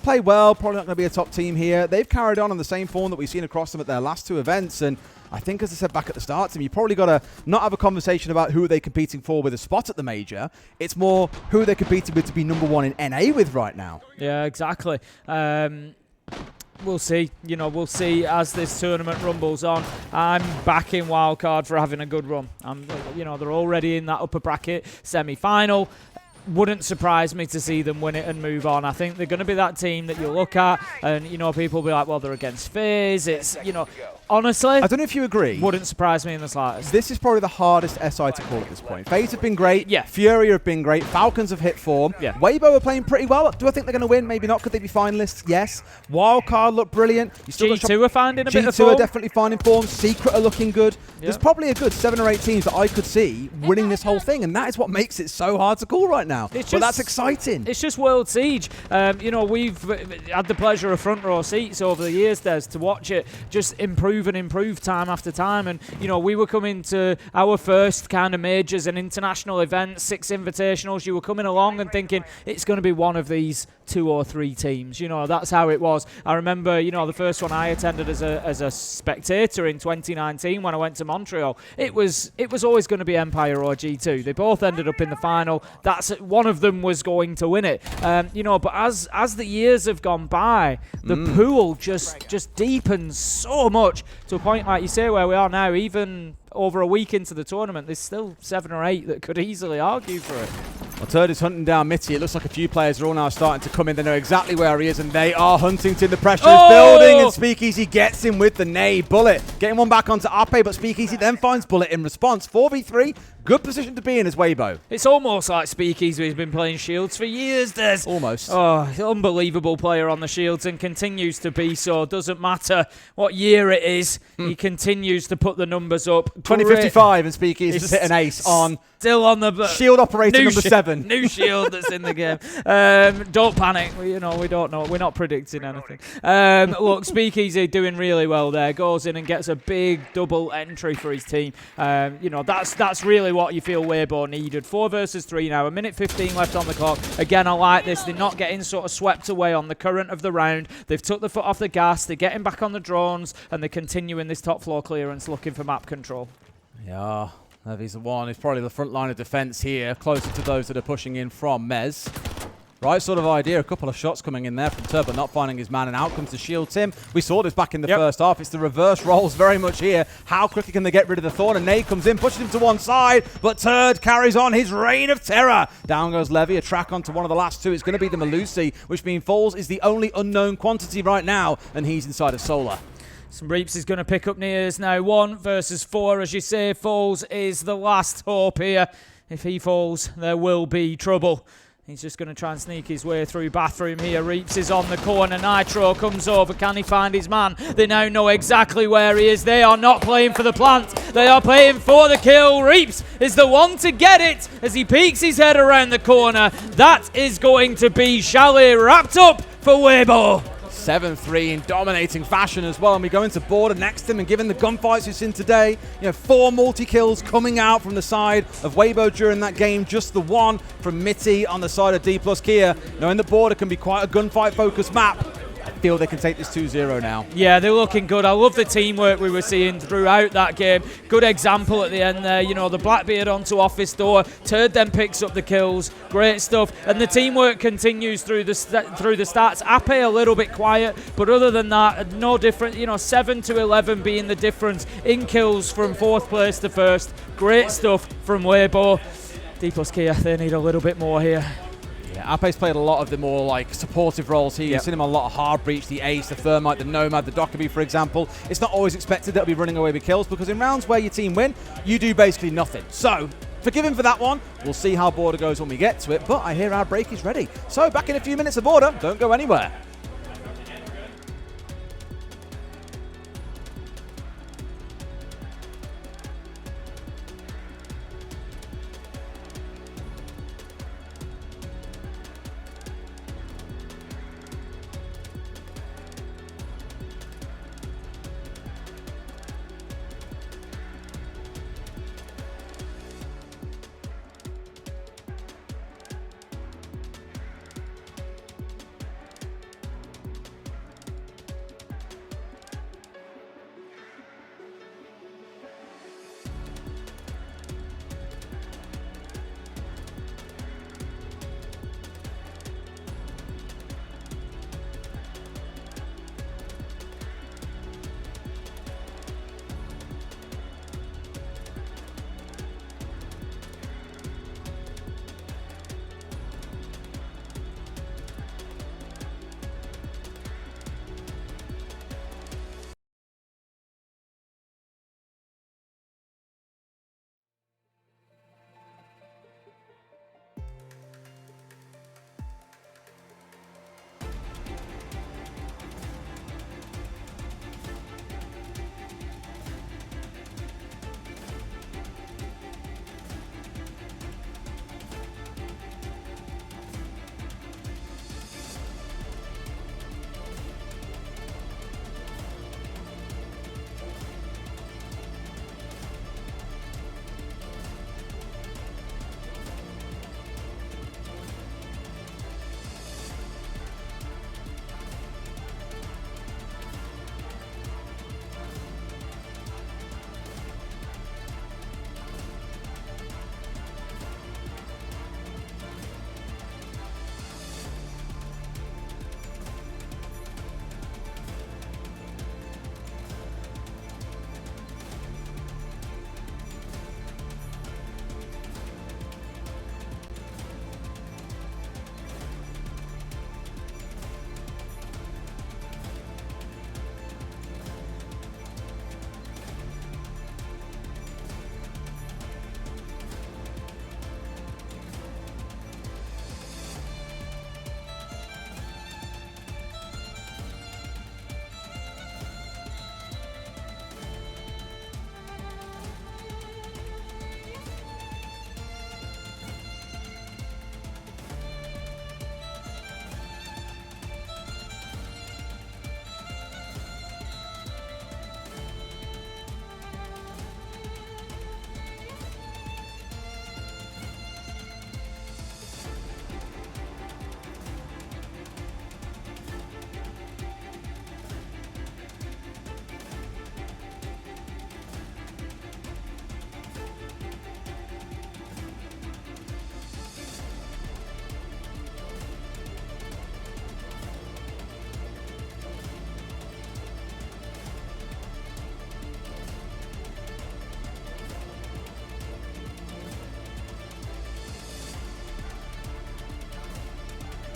play well, probably not going to be a top team here. They've carried on the same form that we've seen across them at their last 2 events, and I think, as I said back at the start, Tim, you probably got to not have a conversation about who are they competing for with a spot at the major. It's more who they're competing with to be number 1 in NA with right now. Yeah, exactly. We'll see. We'll see as this tournament rumbles on. I'm backing Wildcard for having a good run. They're already in that upper bracket semi-final. Wouldn't surprise me to see them win it and move on. I think they're going to be that team that you look at and, people will be like, well, they're against FaZe. It's, honestly, I don't know if you agree. Wouldn't surprise me in the slightest. This is probably the hardest SI to call at this point. FaZe have been great. Yeah. Fury have been great. Falcons have hit form. Yeah. Weibo are playing pretty well. Do I think they're going to win? Maybe not. Could they be finalists? Yes. Wildcard look brilliant. G2 are finding a bit of G2 form. are definitely finding form. Secret are looking good. Yeah. There's probably a good 7 or 8 teams that I could see winning this whole thing, and that is what makes it so hard to call right now. But that's exciting. It's just World Siege. We've had the pleasure of front row seats over the years, Des, to watch it just improve and improve time after time. And, we were coming to our first kind of majors and international events, 6 invitationals. You were coming along and thinking it's going to be one of these 2 or 3 teams. That's how it was. I remember, the first one I attended as a spectator in 2019 when I went to Montreal. It was always going to be Empire or G2. They both ended up in the final. That's one of them was going to win it. You know, but as the years have gone by, the pool just deepens so much to a point, like you say, where we are now, even over a week into the tournament, there's still 7 or 8 that could easily argue for it. Well, Turd is hunting down Mitty. It looks like a few players are all now starting to come in. They know exactly where he is, and they are Huntington. The pressure is building, and Speakeasy gets him with the nay bullet. Getting one back onto Ape, but Speakeasy then finds Bullet in response. 4v3, good position to be in as Weibo. It's almost like Speakeasy has been playing Shields for years, Des. Almost. Oh, unbelievable player on the Shields and continues to be so. Doesn't matter what year it is, he continues to put the numbers up. 2055 and Speakeasy just hit an ace on... Still on the Shield operator number 7. New shield that's in the game. Don't panic. We don't know. We're not predicting anything. Look, Speakeasy doing really well there. Goes in and gets a big double entry for his team. You know, that's really what you feel Weibo needed. 4 versus 3 now. 1 minute 15 left on the clock. Again, I like this. They're not getting sort of swept away on the current of the round. They've took the foot off the gas. They're getting back on the drones, and they're continuing this top floor clearance, looking for map control. Yeah. He's the one. He's probably the front line of defense here, closer to those that are pushing in from Mez. Right sort of idea. A couple of shots coming in there from Turd, but not finding his man, and out comes the shield. Tim, we saw this back in the first half. It's the reverse roles very much here. How quickly can they get rid of the Thorn? And Nate comes in, pushes him to one side, but Turd carries on his reign of terror. Down goes Levy, a track onto one of the last 2. It's going to be the Malusi, which means Falls is the only unknown quantity right now, and he's inside of Solar. Some Reaps is going to pick up Nears now. 1 versus 4, as you say. Falls is the last hope here. If he falls, there will be trouble. He's just going to try and sneak his way through bathroom here. Reaps is on the corner. Nitro comes over. Can he find his man? They now know exactly where he is. They are not playing for the plant. They are playing for the kill. Reaps is the one to get it as he peeks his head around the corner. That is going to be Chalet wrapped up for Weibo. 7-3 in dominating fashion as well, and we go into border next to him, and given the gunfights we've seen today, 4 multi-kills coming out from the side of Weibo during that game, just the 1 from Mitty on the side of Dplus Kia, knowing that border can be quite a gunfight-focused map. I feel they can take this 2-0 now. Yeah, they're looking good. I love the teamwork we were seeing throughout that game. Good example at the end there. You know, the Blackbeard onto office door. Turd then picks up the kills. Great stuff. And the teamwork continues through the stats. Ape a little bit quiet, but other than that, no different. 7 to 11 being the difference in kills from 4th place to 1st. Great stuff from Weibo. Dplus Kia, they need a little bit more here. Yeah, Ape's played a lot of the more supportive roles here. You've seen him on a lot of Hard Breach, the Ace, the Thermite, the Nomad, the Dockerby, for example. It's not always expected that he'll be running away with kills, because in rounds where your team win, you do basically nothing. So, forgive him for that one. We'll see how border goes when we get to it, but I hear our break is ready. So, back in a few minutes of border. Don't go anywhere.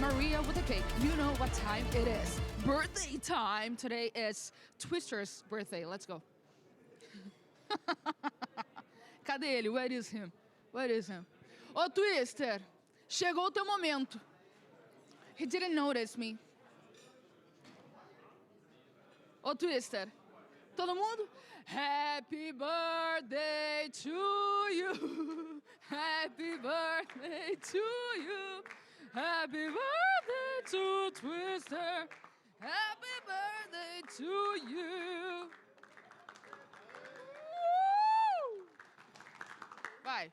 Maria with a cake. You know what time it is. Birthday time. Today is Twister's birthday. Let's go. Cadê ele? Where is him? Where is him? Ô, Twister, chegou o teu momento. He didn't notice me. Ô, Twister, todo mundo? Happy birthday to you. Happy birthday to you. Happy birthday to Twister. Happy birthday to you. Woo! Vai.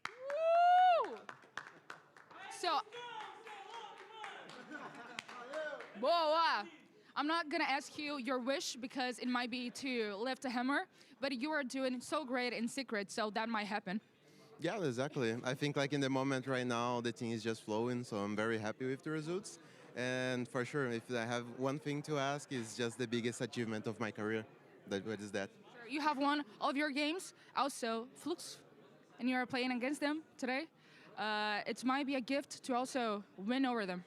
Woo! So, boa. I'm not gonna ask you your wish because it might be to lift a hammer, but you are doing so great in secret, so that might happen. Yeah, exactly. I think like in the moment right now, the team is just flowing, so I'm very happy with the results. And for sure, if I have one thing to ask, is just the biggest achievement of my career. What is that? Sure, you have won all of your games, also Flux, and you are playing against them today. It might be a gift to also win over them.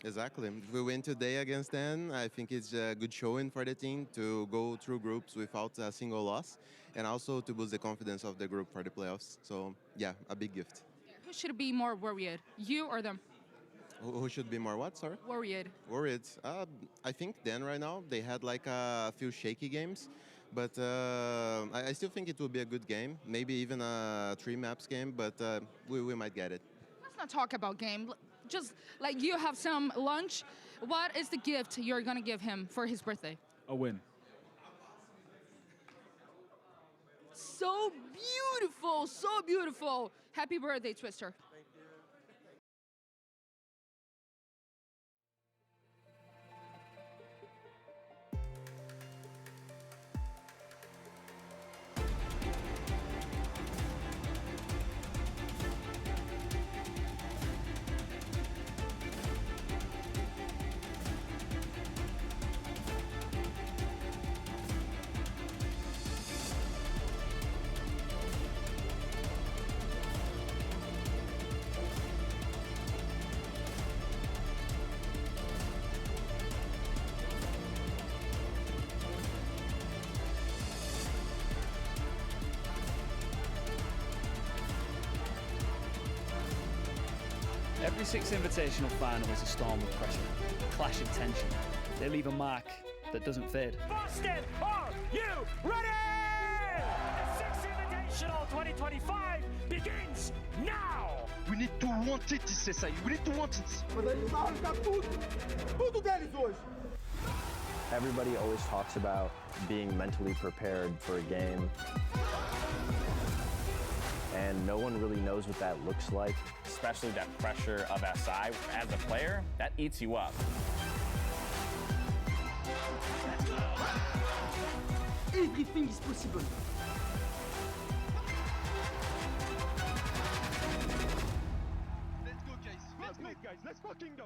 Exactly. If we win today against them, I think it's a good showing for the team to go through groups without a single loss, and also to boost the confidence of the group for the playoffs. So yeah, a big gift. Who should be more worried, you or them? Who should be more what, sorry? Worried. Worried. I think Dan right now, they had like a few shaky games, but I still think it will be a good game. Maybe even a 3 maps game, but we might get it. Let's not talk about game. Just like you have some lunch. What is the gift you're gonna give him for his birthday? A win. So beautiful, so beautiful. Happy birthday, Twister. Every Six Invitational final is a storm of pressure, a clash of tension. They leave a mark that doesn't fade. Boston, are you ready? The Six Invitational 2025 begins now! We need to want it, CSI. We need to want it. Mas eles vão arrancar tudo. Tudo deles hoje. Everybody always talks about being mentally prepared for a game. And no one really knows what that looks like. Especially that pressure of SI. As a player, that eats you up. Everything is possible. Let's go, guys. Let's go, guys. Let's fucking go.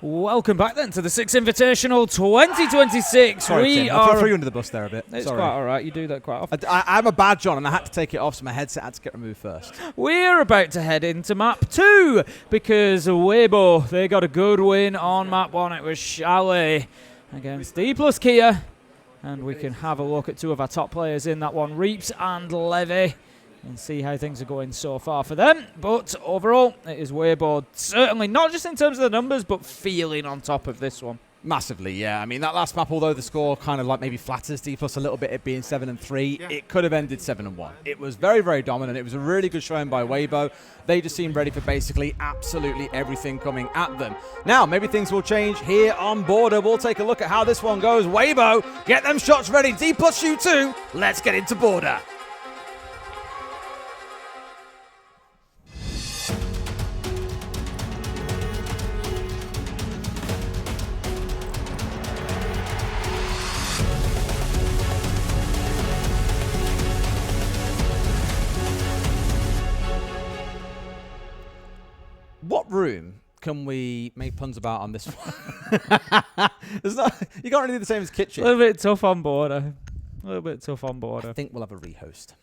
Welcome back then to the Six Invitational 2026. Sorry, Tim, I threw you under the bus there a bit. It's Sorry. quite all right. You do that quite often. I'm a bad John, and I had to take it off, so my headset had to get removed first. We're about to head into map 2 because Weibo, they got a good win on map 1. It was Chalet against Dplus Kia. And we can have a look at two of our top players in that one, Reaps and Levy. and see how things are going so far for them. But overall, it is Weibo, certainly not just in terms of the numbers, but feeling on top of this one. Massively, yeah. I mean, that last map, although the score kind of like maybe flatters Dplus a little bit, it being 7-3, it could have ended 7-1. It was very, very dominant. It was a really good showing by Weibo. They just seemed ready for basically absolutely everything coming at them. Now, maybe things will change here on Border. We'll take a look at how this one goes. Weibo, get them shots ready. Dplus you too. Let's get into Border. What room can we make puns about on this one? You can't really do the same as kitchen. A little bit tough on Border. I think we'll have a rehost.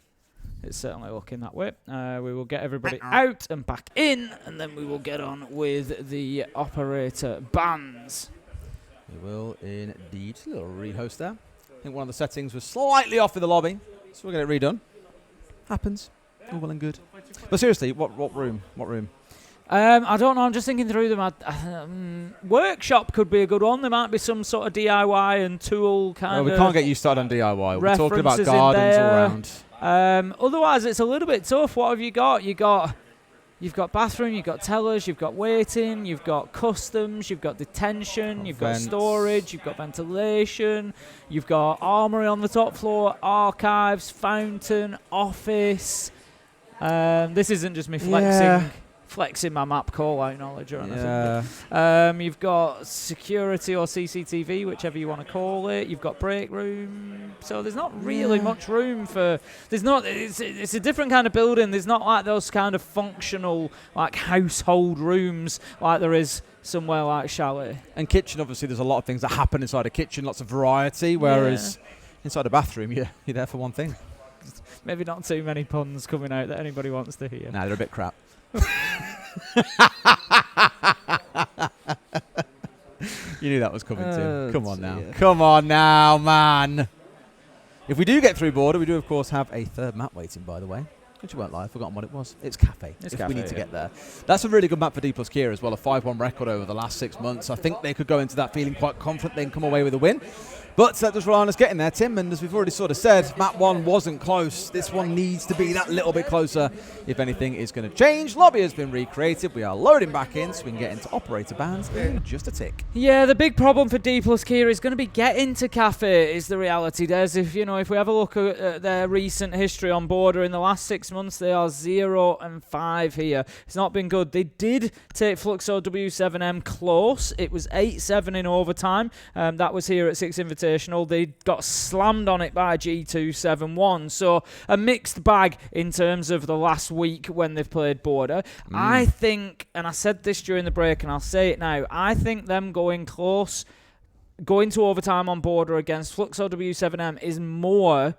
It's certainly looking that way. We will get everybody out and back in, and then we will get on with the operator bans. We will indeed. A little rehost there. I think one of the settings was slightly off in the lobby, so we'll get it redone. Happens. All well and good. But seriously, what room? What room? I don't know. I'm just thinking through them. Workshop could be a good one. There might be some sort of DIY and tool kind of. We can't get you started on DIY. We're talking about gardens all round. Otherwise, it's a little bit tough. What have you got? You've got bathroom. You've got tellers. You've got waiting. You've got customs. You've got detention. You've got storage. You've got ventilation. You've got armory on the top floor. Archives, fountain, office. This isn't just me flexing my map call-out knowledge or anything. You've got security or CCTV, whichever you want to call it. You've got break room. So there's not really much room for... It's a different kind of building. There's not like those kind of functional like household rooms like there is somewhere like Chalet. And kitchen, obviously, there's a lot of things that happen inside a kitchen, lots of variety, whereas inside a bathroom, you're there for one thing. Maybe not too many puns coming out that anybody wants to hear. Nah, they're a bit crap. You knew that was coming too. Come on now. Come on now, man. If we do get through Border, we do, of course, have a third map waiting, by the way. Which you won't lie, I've forgotten what it was. It's Cafe. We need to get there. That's a really good map for Dplus Kia as well, a 5-1 record over the last 6 months. I think they could go into that feeling quite confident they can come away with a win. But that does rely on us getting there, Tim. And as we've already sort of said, map 1 wasn't close. This one needs to be that little bit closer if anything is going to change. Lobby has been recreated. We are loading back in so we can get into operator bans in just a tick. Yeah, the big problem for Dplus Kia is going to be getting to Cafe is the reality, Des. If we have a look at their recent history on Border in the last 6 months, they are 0-5 here. It's not been good. They did take Fluxo W7M close. It was 8-7 in overtime. That was here at Six Invitational. They got slammed on it by G2 7-1. So a mixed bag in terms of the last week when they've played Border. I think, and I said this during the break and I'll say it now, I think them going close, going to overtime on Border against Fluxo W7M is more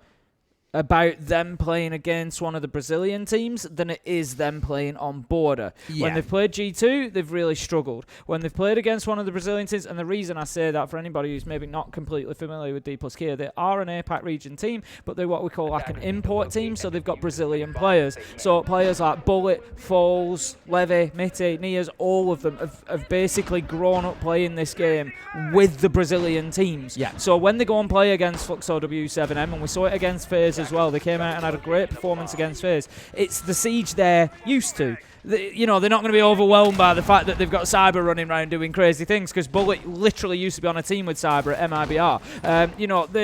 about them playing against one of the Brazilian teams than it is them playing on Border. Yeah. When they've played G2, they've really struggled. When they've played against one of the Brazilian teams, and the reason I say that for anybody who's maybe not completely familiar with Dplus Kia, they are an APAC region team, but they're what we call like an import team, so they've got Brazilian players. So players like Bullet, Foles, Levy, Mitty, Nias, all of them have basically grown up playing this game with the Brazilian teams. Yeah. So when they go and play against Fluxo W7M, and we saw it against FaZe as well, they came out and had a great performance against FaZe. It's the siege they're used to. They're not going to be overwhelmed by the fact that they've got Cyber running around doing crazy things, because Bullet literally used to be on a team with Cyber at MIBR.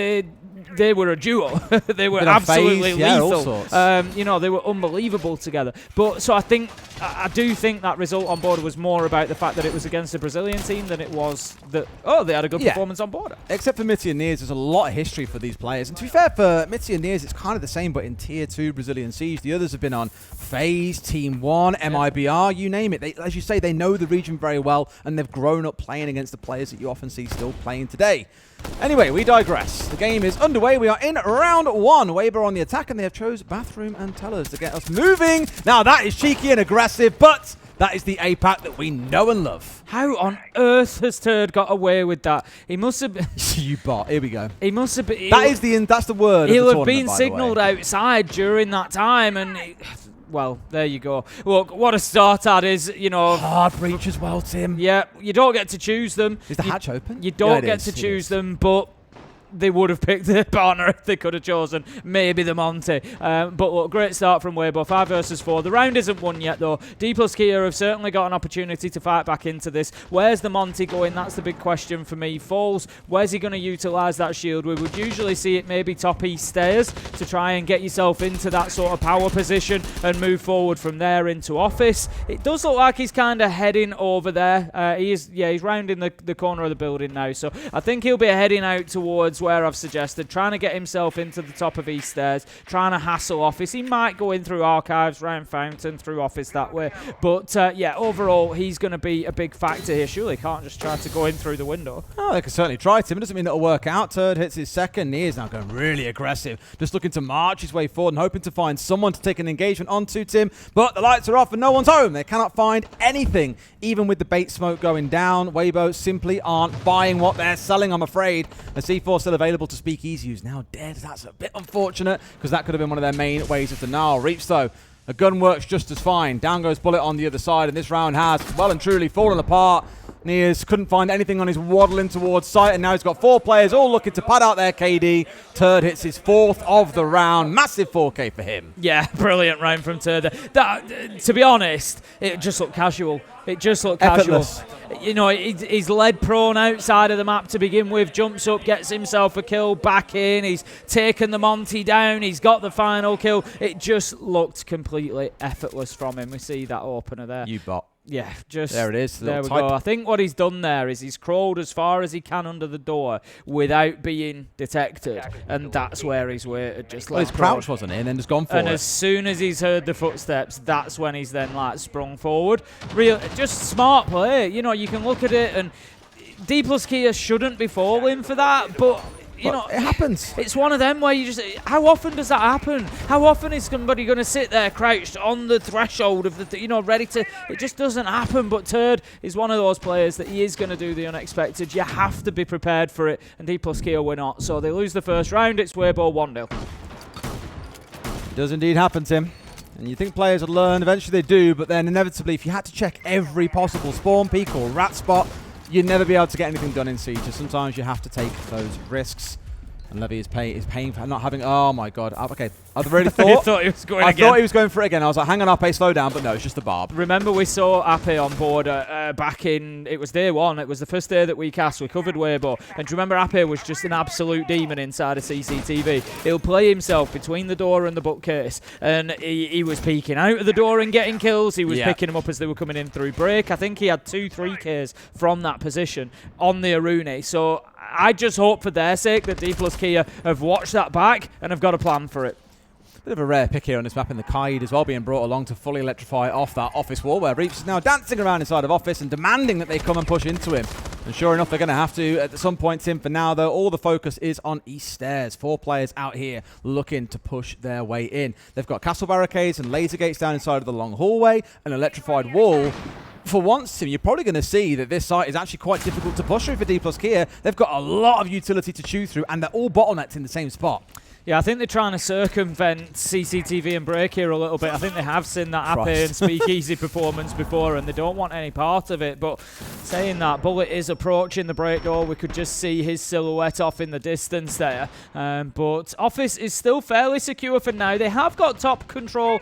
They were a duo. They were absolutely lethal. They were unbelievable together. But so I do think that result on Border was more about the fact that it was against a Brazilian team than it was that they had a good performance on Border. Except for Mitty and Nias, there's a lot of history for these players. And to be fair, for Mitty and Nias, it's kind of the same, but in Tier 2 Brazilian Siege. The others have been on FaZe, Team 1, MIBR, you name it. As you say, they know the region very well, and they've grown up playing against the players that you often see still playing today. Anyway, we digress. The game is underway. We are in round 1. Weibo on the attack, and they have chose Bathroom and Tellers to get us moving. Now, that is cheeky and aggressive, but That is the APAC that we know and love. How on earth has Turd got away with that? He must have been... You bot. Here we go. He must have been... That's the word He'll of the have been tournament, signalled outside during that time, and... well, there you go. Look, what a start that is, you know. Hard breach as well, Tim. Yeah, you don't get to choose them. Is the hatch open? You don't get to choose them, but they would have picked their partner if they could have chosen maybe the Monty. But look, great start from Weibo, 5 versus 4. The round isn't won yet though. Dplus Kia have certainly got an opportunity to fight back into this. Where's the Monty going? That's the big question for me. Falls, where's he going to utilise that shield? We would usually see it maybe top east stairs to try and get yourself into that sort of power position and move forward from there into office. It does look like he's kind of heading over there. He's rounding the corner of the building now, so I think he'll be heading out towards where I've suggested, trying to get himself into the top of east stairs, trying to hassle office. He might go in through archives, round fountain, through office that way, but yeah, overall he's going to be a big factor here. Surely he can't just try to go in through the window. Oh, they can certainly try, Tim. It doesn't mean it'll work out. Turd hits his second. He is now going really aggressive, just looking to march his way forward and hoping to find someone to take an engagement onto, Tim, but the lights are off and no one's home. They cannot find anything, even with the bait smoke going down. Weibo simply aren't buying what they're selling, I'm afraid. The C4 still available to Speakeasy, who's now dead. That's a bit unfortunate, because that could have been one of their main ways of denial. Reach, though, a gun works just as fine. Down goes Bullet on the other side, and this round has well and truly fallen apart. Nias couldn't find anything on his waddling towards site, and now he's got 4 players all looking to pad out their KD. Turd hits his 4th of the round. Massive 4K for him. Yeah, brilliant round from Turd. That, to be honest, it just looked casual. It just looked casual. Effortless. You know, he's led prone outside of the map to begin with, jumps up, gets himself a kill, back in, he's taken the Monty down, he's got the final kill. It just looked completely effortless from him. We see that opener there. You bot. Yeah, just there it is. There we go. I think what he's done there is he's crawled as far as he can under the door without being detected, and that's where he's waited. Just well, his crouch wasn't in, and just gone for it. And as soon as he's heard the footsteps, that's when he's then like sprung forward. Just smart play. You know, you can look at it, and Dplus Kia shouldn't be falling for that, but. You know, it happens. It's one of them where you just... How often does that happen? How often is somebody going to sit there crouched on the threshold of the... You know, ready to... It just doesn't happen. But Turd is one of those players that he is going to do the unexpected. You have to be prepared for it. And Dplus Kia were not. So they lose the first round. It's Weibo 1-0. It does indeed happen, Tim. And you think players would learn. Eventually they do. But then inevitably, if you had to check every possible spawn peak or rat spot, you'd never be able to get anything done in Siege. Sometimes you have to take those risks. And Levy is paying for not having... Oh, my God. Okay. I really thought... thought he was going I again. thought he was going for it again. I was like, hang on, Ape, slow down. But no, it's just the barb. Remember, we saw Ape on board back in... It was day 1. It was the first day that we cast. We covered Weibo. And do you remember Ape was just an absolute demon inside of CCTV? He'll play himself between the door and the bookcase. And he was peeking out of the door and getting kills. He was picking them up as they were coming in through break. I think he had 2-3 Ks from that position on the Arune. So... I just hope for their sake that Dplus Kia have watched that back and have got a plan for it. Bit of a rare pick here on this map in the Kaid as well, being brought along to fully electrify off that office wall, where Reach is now dancing around inside of office and demanding that they come and push into him. And sure enough, they're going to have to at some point, Tim. For now, though, all the focus is on East Stairs. 4 players out here looking to push their way in. They've got castle barricades and laser gates down inside of the long hallway, an electrified wall. For once, Tim, you're probably going to see that this site is actually quite difficult to push through for Dplus Kia. They've got a lot of utility to chew through, and they're all bottlenecked in the same spot. Yeah, I think they're trying to circumvent CCTV and break here a little bit. I think they have seen that Ape and Speakeasy performance before, and they don't want any part of it. But saying that, Bullet is approaching the break door. We could just see his silhouette off in the distance there. But Office is still fairly secure for now. They have got control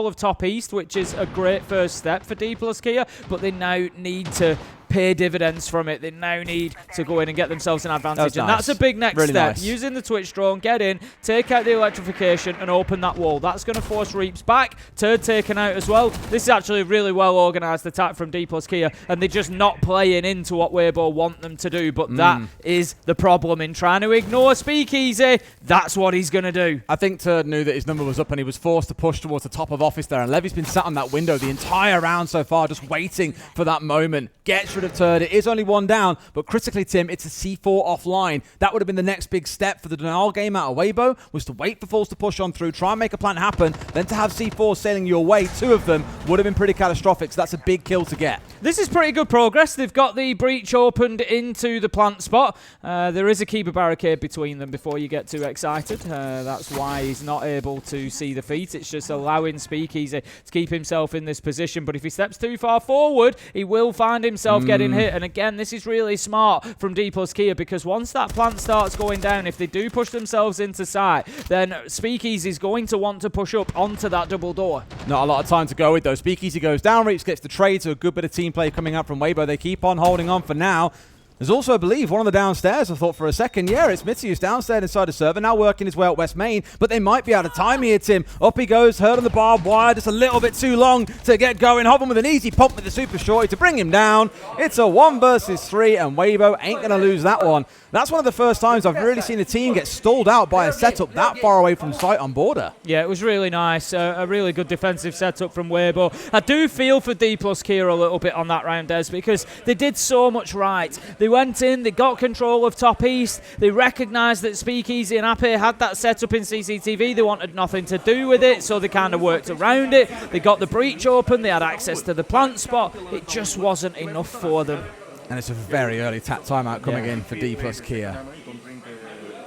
of top east, which is a great first step for Dplus Kia. But they now need to pay dividends from it. They now need to go in and get themselves an advantage. And that's a big next step. Nice. Using the Twitch drone, get in, take out the electrification and open that wall. That's going to force Reaps back. Turd taken out as well. This is actually a really well organised attack from Dplus Kia, and they're just not playing into what Weibo want them to do. But that is the problem in trying to ignore Speakeasy. That's what he's going to do. I think Turd knew that his number was up and he was forced to push towards the top of office there. And Levy's been sat on that window the entire round so far, just waiting for that moment. Gets rid of Turd. It is only one down, but critically, Tim, it's a C4 offline. That would have been the next big step for the denial game out of Weibo, was to wait for Falls to push on through, try and make a plan happen, then to have C4 sailing your way, 2 of them, would have been pretty catastrophic, so that's a big kill to get. This is pretty good progress. They've got the breach opened into the plant spot. There is a keeper barricade between them before you get too excited. That's why he's not able to see the feet. It's just allowing Speakeasy to keep himself in this position. But if he steps too far forward, he will find himself getting hit. And again, this is really smart from Dplus Kia, because once that plant starts going down, if they do push themselves into sight, then Speakeasy is going to want to push up onto that double door. Not a lot of time to go with, though. Speakeasy goes down, Reaps gets the trade, so a good bit of team play coming up from Weibo. They keep on holding on for now. There's also, I believe, one on the downstairs. I thought for a second, yeah, it's Mitzi who's downstairs inside the server, now working his way out West Main, but they might be out of time here, Tim. Up he goes, hurt on the barbed wire, just a little bit too long to get going. Hobbin with an easy pump with the super shorty to bring him down. It's a 1 versus 3, and Weibo ain't going to lose that one. That's one of the first times I've really seen a team get stalled out by a setup that far away from sight on border. Yeah, it was really nice. A really good defensive setup from Weibo. I do feel for Dplus Kia a little bit on that round, Des, because they did so much right. They went in, they got control of Top East, they recognised that Speakeasy and Ape had that setup in CCTV, they wanted nothing to do with it, so they kind of worked around it. They got the breach open, they had access to the plant spot. It just wasn't enough for them. And it's a very early timeout coming in for Dplus Kia.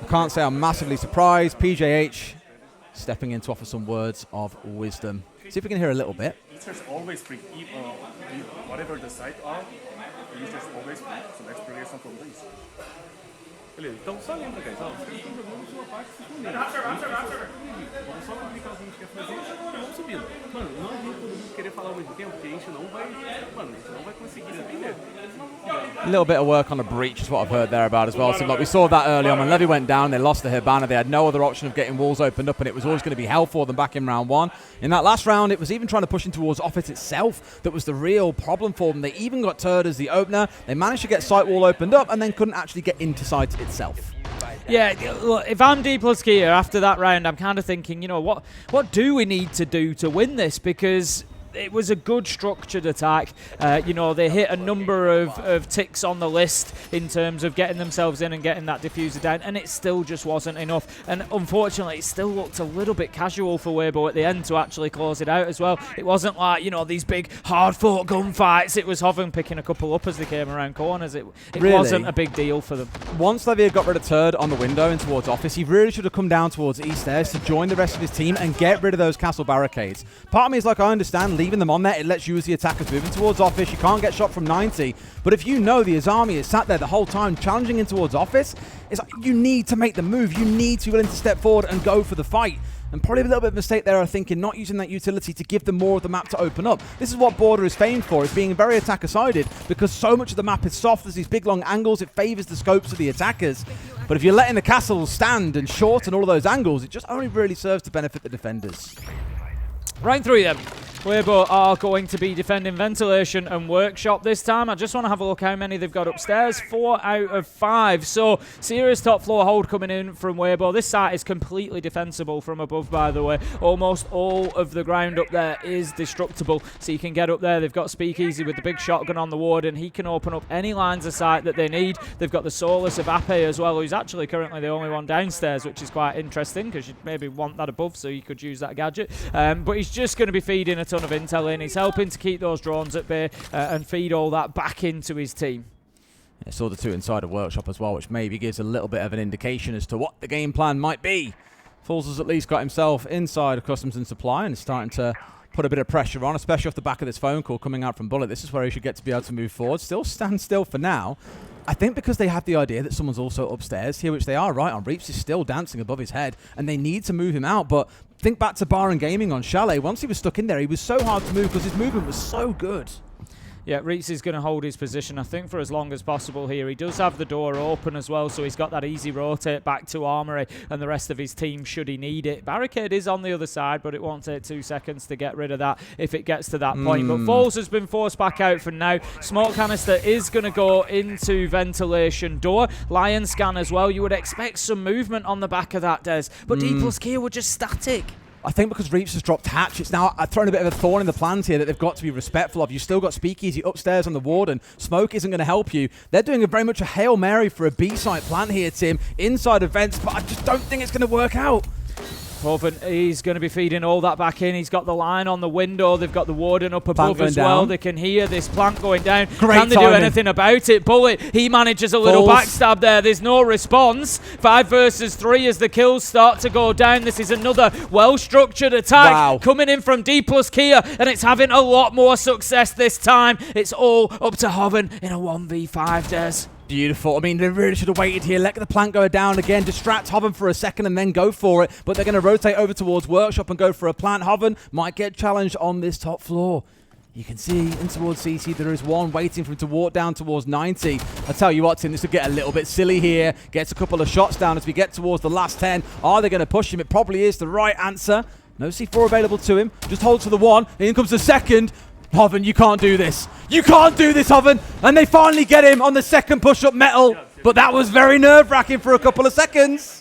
I can't say I'm massively surprised. PJH stepping in to offer some words of wisdom. See if we can hear a little bit. Users always free, whatever the site are, users always free. So let's bring some from this. Beleza, então só lembra, guys, ó, vocês estão jogando sua parte se vamos só publicar o que a gente quer fazer e vamos subindo. Mano, não adianta todo mundo querer falar ao mesmo tempo, porque a gente não vai, mano, a gente não vai conseguir entender. A little bit of work on a breach is what I've heard there about as well. So like we saw that early on when Levy went down, they lost the Hibana. They had no other option of getting walls opened up, and it was always going to be hell for them back in round 1. In that last round, it was even trying to push in towards Office itself that was the real problem for them. They even got Turd as the opener. They managed to get site wall opened up and then couldn't actually get into site itself. Yeah, look, if I'm Dplus Kia after that round, I'm kind of thinking, you know, what do we need to do to win this? Because it was a good structured attack. You know, they hit a number of ticks on the list in terms of getting themselves in and getting that diffuser down, and it still just wasn't enough. And unfortunately, it still looked a little bit casual for Weibo at the end to actually close it out as well. It wasn't like, you know, these big hard-fought gunfights. It was Hoven picking a couple up as they came around corners. It really wasn't a big deal for them. Once Levy got rid of Turd on the window and towards Office, he really should have come down towards East Stairs to join the rest of his team and get rid of those castle barricades. Part of me is like, I understand leaving them on there, it lets you as the attackers moving towards Office. You can't get shot from 90, but if you know the Azami is sat there the whole time challenging in towards Office, it's like you need to make the move. You need to be willing to step forward and go for the fight. And probably a little bit of a mistake there, I think, in not using that utility to give them more of the map to open up. This is what Border is famed for, is being very attacker-sided, because so much of the map is soft. There's these big, long angles. It favors the scopes of the attackers. But if you're letting the castles stand and shorten all of those angles, it just only really serves to benefit the defenders. Round 3 then. Weibo are going to be defending Ventilation and Workshop this time. I just want to have a look how many they've got upstairs. 4 out of 5. So, serious top floor hold coming in from Weibo. This site is completely defensible from above, by the way. Almost all of the ground up there is destructible. So you can get up there. They've got Speakeasy with the big shotgun on the warden. He can open up any lines of sight that they need. They've got the Solus of Ape as well, who's actually currently the only one downstairs, which is quite interesting because you'd maybe want that above so you could use that gadget. But he's just going to be feeding a ton of intel in. He's helping to keep those drones at bay and feed all that back into his team. I saw the 2 inside of Workshop as well, which maybe gives a little bit of an indication as to what the game plan might be. Fools has at least got himself inside of Customs and Supply and is starting to put a bit of pressure on, especially off the back of this phone call coming out from Bullet. This is where he should get to be able to move forward. Still stand still for now. I think because they have the idea that someone's also upstairs here, which they are right on. Reaps is still dancing above his head, and they need to move him out. But think back to Bar and Gaming on Chalet. Once he was stuck in there, he was so hard to move because his movement was so good. Yeah, Reitz is going to hold his position, I think, for as long as possible here. He does have the door open as well, so he's got that easy rotate back to Armory and the rest of his team should he need it. Barricade is on the other side, but it won't take 2 seconds to get rid of that if it gets to that point. But Falls has been forced back out for now. Smoke canister is going to go into Ventilation door. Lion scan as well. You would expect some movement on the back of that, Des. But Dplus Kia were just static. I think because Reaps has dropped Hatch, it's now thrown a bit of a thorn in the plans here that they've got to be respectful of. You've still got Speakeasy upstairs on the Warden. Smoke isn't going to help you. They're doing very much a Hail Mary for a B-site plant here, Tim, inside of Vents, but I just don't think it's going to work out. Hoven, he's going to be feeding all that back in. He's got the line on the window. They've got the Warden up above as well. Down. They can hear this plant going down. Great Can they timing. do anything about it? Bullet, he manages a little backstab there. There's no response. 5 versus 3 as the kills start to go down. This is another well-structured attack coming in from Dplus Kia, and it's having a lot more success this time. It's all up to Hoven in a 1v5, Des. Beautiful. I mean, they really should have waited here. Let the plant go down again. Distract Hoven for a second and then go for it. But they're going to rotate over towards Workshop and go for a plant. Hoven might get challenged on this top floor. You can see in towards CC there is one waiting for him to walk down towards 90. I tell you what, Tim, this will get a little bit silly here. Gets a couple of shots down as we get towards the last 10. Are they going to push him? It probably is the right answer. No C4 available to him. Just hold to the one. In comes the second. Hoven, you can't do this. You can't do this, Hoven. And they finally get him on the second push-up metal. But that was very nerve-wracking for a couple of seconds.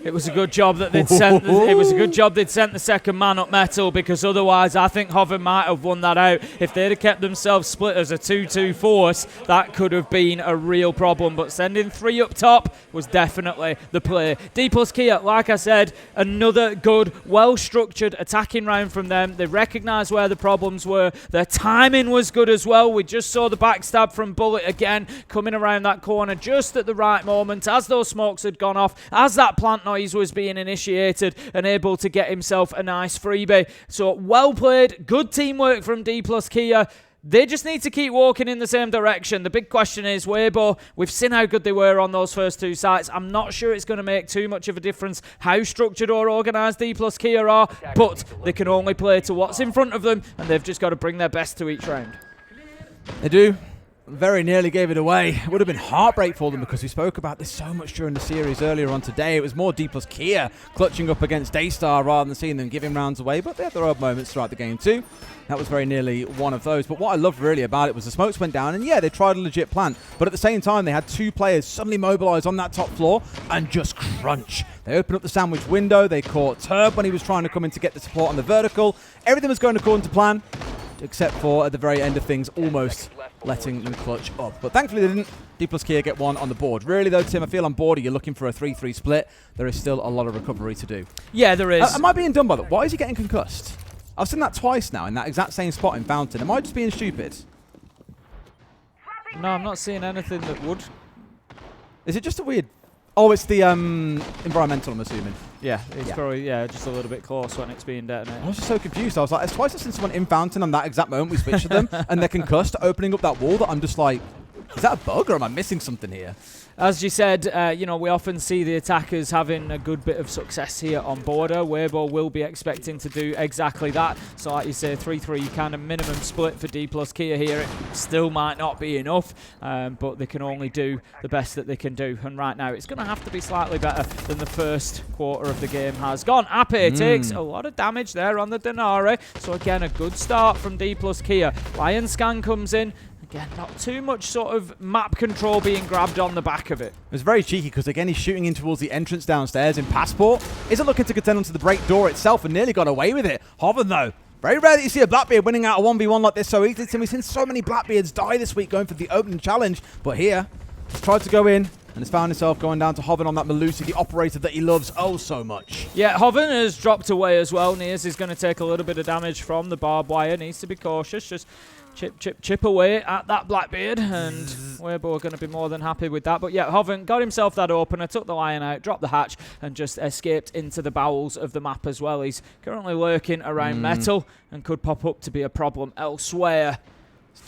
It was a good job that they'd sent. It was a good job they'd sent the second man up metal, because otherwise I think Hoven might have won that out. If they'd have kept themselves split as a 2-2 force, that could have been a real problem. But sending 3 up top was definitely the play. Dplus Kia, like I said, another good, well-structured attacking round from them. They recognised where the problems were. Their timing was good as well. We just saw the backstab from Bullet again, coming around that corner just at the right moment, as those smokes had gone off, as that plant noise was being initiated, and able to get himself a nice freebie. So well played, good teamwork from Dplus Kia. They just need to keep walking in the same direction. The big question is Weibo. We've seen how good they were on those first 2 sites. I'm not sure it's going to make too much of a difference how structured or organised Dplus Kia are, but they can only play to what's in front of them, and they've just got to bring their best to each round. They do. Very nearly gave it away. It would have been heartbreak for them, because we spoke about this so much during the series earlier on today. It was more Dplus Kia clutching up against Daystar rather than seeing them giving rounds away, but they had their odd moments throughout the game too. That was very nearly one of those. But what I loved really about it was the smokes went down, and yeah, they tried a legit plant, but at the same time they had 2 players suddenly mobilise on that top floor and just crunch. They opened up the sandwich window, they caught Turb when he was trying to come in to get the support on the vertical. Everything was going according to plan, except for at the very end of things almost letting them clutch up. But thankfully they didn't. Dplus Kia get one on the board. Really though, Tim, I feel on board you're looking for a 3-3 split. There is still a lot of recovery to do. Yeah, there is. Am I being dumb by that? Why is he getting concussed? I've seen that twice now in that exact same spot in Fountain. Am I just being stupid? No, I'm not seeing anything that would. Is it just a weird... Oh, it's the environmental, I'm assuming. Yeah, it's probably just a little bit close when it's being detonated. I was just so confused. I was like, it's twice I've seen someone in Fountain on that exact moment we switched to them, and they're concussed, opening up that wall that I'm just like, is that a bug or am I missing something here? As you said, we often see the attackers having a good bit of success here on border. Weibo will be expecting to do exactly that. So like you say, 3-3 kind of minimum split for Dplus Kia here. It still might not be enough, but they can only do the best that they can do. And right now, it's going to have to be slightly better than the first quarter of the game has gone. Ape takes a lot of damage there on the Denari. So again, a good start from Dplus Kia. Lion Scan comes in. Again, not too much sort of map control being grabbed on the back of it. It was very cheeky because, again, he's shooting in towards the entrance downstairs in Passport. Isn't looking to contend onto the break door itself and nearly got away with it. Hoven, though. Very rare that you see a Blackbeard winning out a 1v1 like this so easily. We've seen so many Blackbeards die this week going for the opening challenge. But here, he's tried to go in and has found himself going down to Hoven on that Malusi, the operator that he loves oh so much. Yeah, Hoven has dropped away as well. Nears is going to take a little bit of damage from the barbed wire. Needs to be cautious. Just chip away at that Blackbeard, and Weibo are going to be more than happy with that. But yeah, Hoven got himself that opener, took the Lion out, dropped the hatch, and just escaped into the bowels of the map as well. He's currently lurking around metal and could pop up to be a problem elsewhere.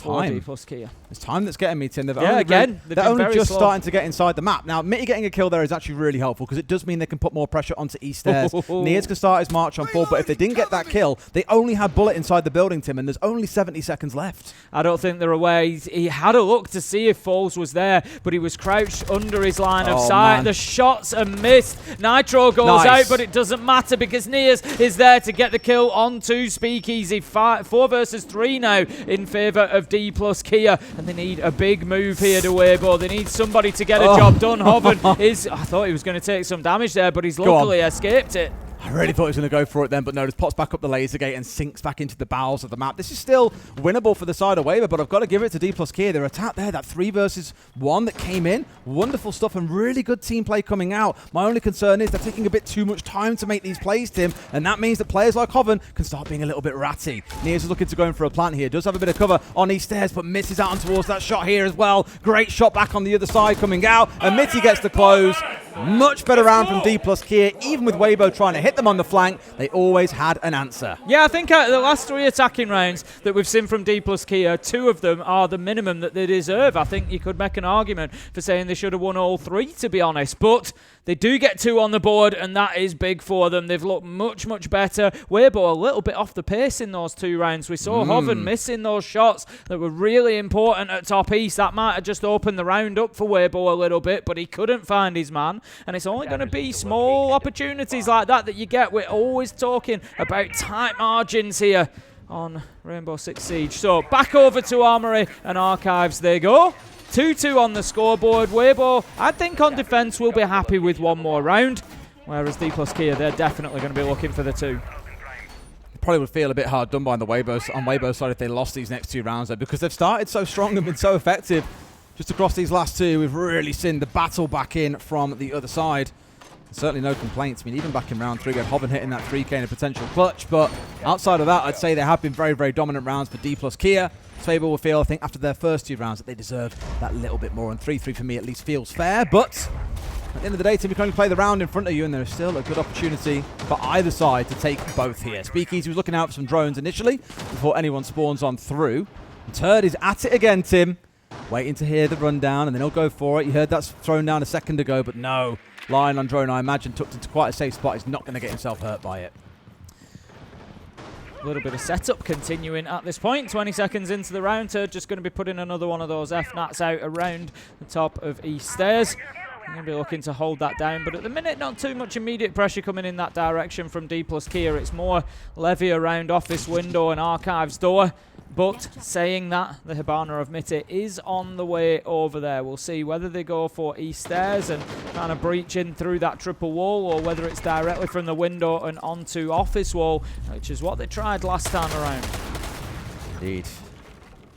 Dplus Kia. It's time that's getting me, Tim. They're only just starting to get inside the map. Now, Mitty getting a kill there is actually really helpful because it does mean they can put more pressure onto East Stairs. Nears can start his march on forward, but if they didn't get that kill, they only had Bullet inside the building, Tim, and there's only 70 seconds left. I don't think they're away. He had a look to see if Falls was there, but he was crouched under his line of sight. Man. The shots are missed. Nitro goes out, but it doesn't matter because Nears is there to get the kill onto Speakeasy. 4 versus 3 now in favour of Dplus Kia, and they need a big move here to Weibo. They need somebody to get a job done. Hoven is... I thought he was going to take some damage there, but he's luckily escaped it. I really thought he was going to go for it then, but no, just pops back up the laser gate and sinks back into the bowels of the map. This is still winnable for the side of Weibo, but I've got to give it to Dplus Kia. Their attack there, that 3 versus 1 that came in, wonderful stuff and really good team play coming out. My only concern is they're taking a bit too much time to make these plays, Tim, and that means that players like Hoven can start being a little bit ratty. Nears is looking to go in for a plant here. Does have a bit of cover on East Stairs, but misses out on towards that shot here as well. Great shot back on the other side coming out, and Mitty gets the close. Much better round from Dplus Kia. Even with Weibo trying to hit them on the flank, they always had an answer. Yeah, I think out of the last 3 attacking rounds that we've seen from Dplus Kia, 2 of them are the minimum that they deserve. I think you could make an argument for saying they should have won all 3, to be honest. But they do get 2 on the board, and that is big for them. They've looked much, much better. Weibo a little bit off the pace in those 2 rounds. We saw Hoven missing those shots that were really important at top east. That might have just opened the round up for Weibo a little bit, but he couldn't find his man. And it's only going to be small opportunities like that you get. We're always talking about tight margins here on Rainbow Six Siege. So back over to Armory and Archives they go. 2-2 on the scoreboard. Weibo, I think on defense, will be happy with 1 more round, whereas Dplus Kia, they're definitely going to be looking for the 2. Probably would feel a bit hard done by on Weibo's side if they lost these next 2 rounds, though, because they've started so strong and been so effective. Just across these last 2, we've really seen the battle back in from the other side. Certainly no complaints. I mean, even back in round 3, we had Hoven hitting that 3K in a potential clutch, but outside of that, I'd say they have been very, very dominant rounds for Dplus Kia. Weibo will feel, I think, after their first 2 rounds that they deserve that little bit more, and 3-3 for me at least feels fair, but at the end of the day, Tim, you can only play the round in front of you, and there is still a good opportunity for either side to take both here. Speakeasy was looking out for some drones initially before anyone spawns on through. And Turd is at it again, Tim. Waiting to hear the rundown, and then he'll go for it. You heard that's thrown down a second ago, but no. Lion on drone, I imagine, tucked into quite a safe spot. He's not going to get himself hurt by it. A little bit of setup continuing at this point. 20 seconds into the round. Turd just going to be putting another one of those F-Nats out around the top of East Stairs. I'm going to be looking to hold that down, but at the minute, not too much immediate pressure coming in that direction from Dplus Kia. It's more levy around office window and Archives door. But saying that, the Hibana of Mitte is on the way over there. We'll see whether they go for East Stairs and kind of breach in through that triple wall, or whether it's directly from the window and onto office wall, which is what they tried last time around. Indeed.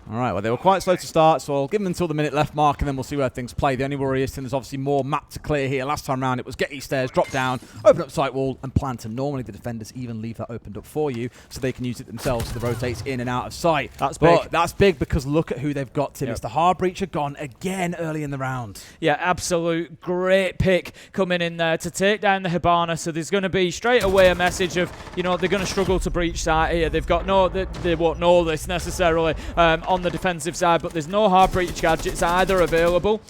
All right, well, they were quite slow to start, so I'll give them until the minute left mark, and then we'll see where things play. The only worry is there's obviously more map to clear here. Last time round, it was get East Stairs, drop down, open up site wall, and plant. And normally the defenders even leave that opened up for you, so they can use it themselves to rotate in and out of sight. That's big. But that's big because look at who they've got, Tim. Yep. It's the Hard Breacher gone again early in the round. Yeah, absolute great pick coming in there to take down the Hibana. So there's going to be straight away a message of, you know, they're going to struggle to breach site here. They've got no, they won't know this necessarily on the defensive side, but there's no hard breach gadgets either available.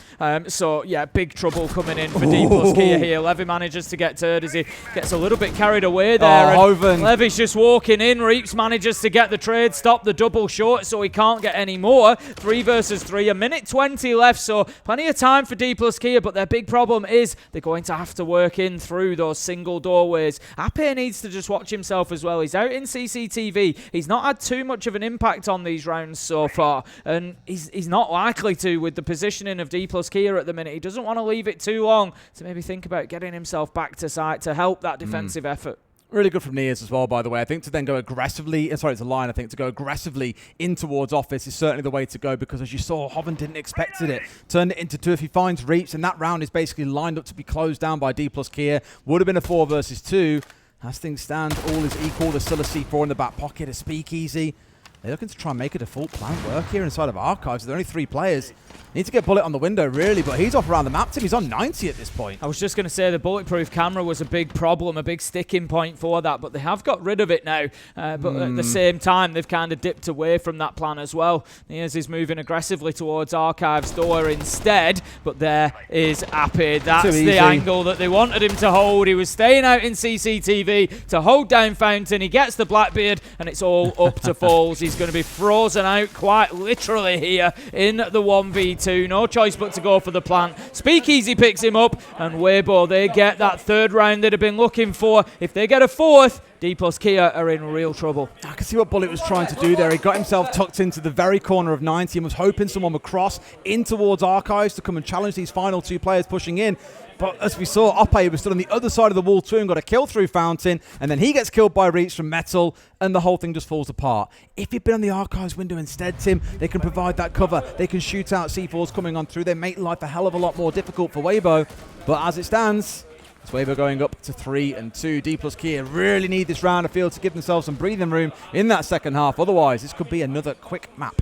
So yeah, big trouble coming in for Dplus Kia here. Levy manages to get Turd as he gets a little bit carried away there. Hoven. Levy's just walking in. Reaps manages to get the trade, stop the double short, so he can't get any more. 3 versus 3, 1:20 left, so plenty of time for Dplus Kia, but their big problem is they're going to have to work in through those single doorways. Ape needs to just watch himself as well. He's out in CCTV. He's not had too much of an impact on these rounds so far, and he's not likely to with the positioning of Dplus Kia at the minute. He doesn't want to leave it too long to maybe think about getting himself back to site to help that defensive effort. Really good from Nears as well, by the way. I think to then go aggressively, sorry, it's a line, I think to go aggressively in towards office is certainly the way to go, because as you saw, Hoven didn't expect it. Turned it into 2 if he finds Reaps, and that round is basically lined up to be closed down by Dplus Kia. Would have been a 4 versus 2. As things stand, all is equal. There's still a C4 in the back pocket, a Speakeasy. They're looking to try and make a default plan work here inside of Archives. There are only 3 players. Need to get Bullet on the window, really, but he's off around the map, Tim. He's on 90 at this point. I was just going to say the bulletproof camera was a big problem, a big sticking point for that, but they have got rid of it now. But at the same time, they've kind of dipped away from that plan as well. Niaz is moving aggressively towards Archives door instead, but there is Ape. That's the angle that they wanted him to hold. He was staying out in CCTV to hold down Fountain. He gets the Blackbeard, and it's all up to Falls. He's going to be frozen out quite literally here in the 1v2. No choice but to go for the plant. Speakeasy picks him up, and Weibo, they get that 3rd round they'd have been looking for. If they get a 4th, Dplus Kia are in real trouble. I can see what Bullet was trying to do there. He got himself tucked into the very corner of 90 and was hoping someone would cross in towards Archives to come and challenge these final 2 players pushing in. But as we saw, Ope was stood on the other side of the wall too and got a kill through Fountain, and then he gets killed by Reach from Metal, and the whole thing just falls apart. If you'd been on the Archives window instead, Tim, they can provide that cover. They can shoot out C4s coming on through. They make life a hell of a lot more difficult for Weibo. But as it stands, it's Weibo going up to 3-2. Dplus Kia really need this round of field to give themselves some breathing room in that second half. Otherwise, this could be another quick map.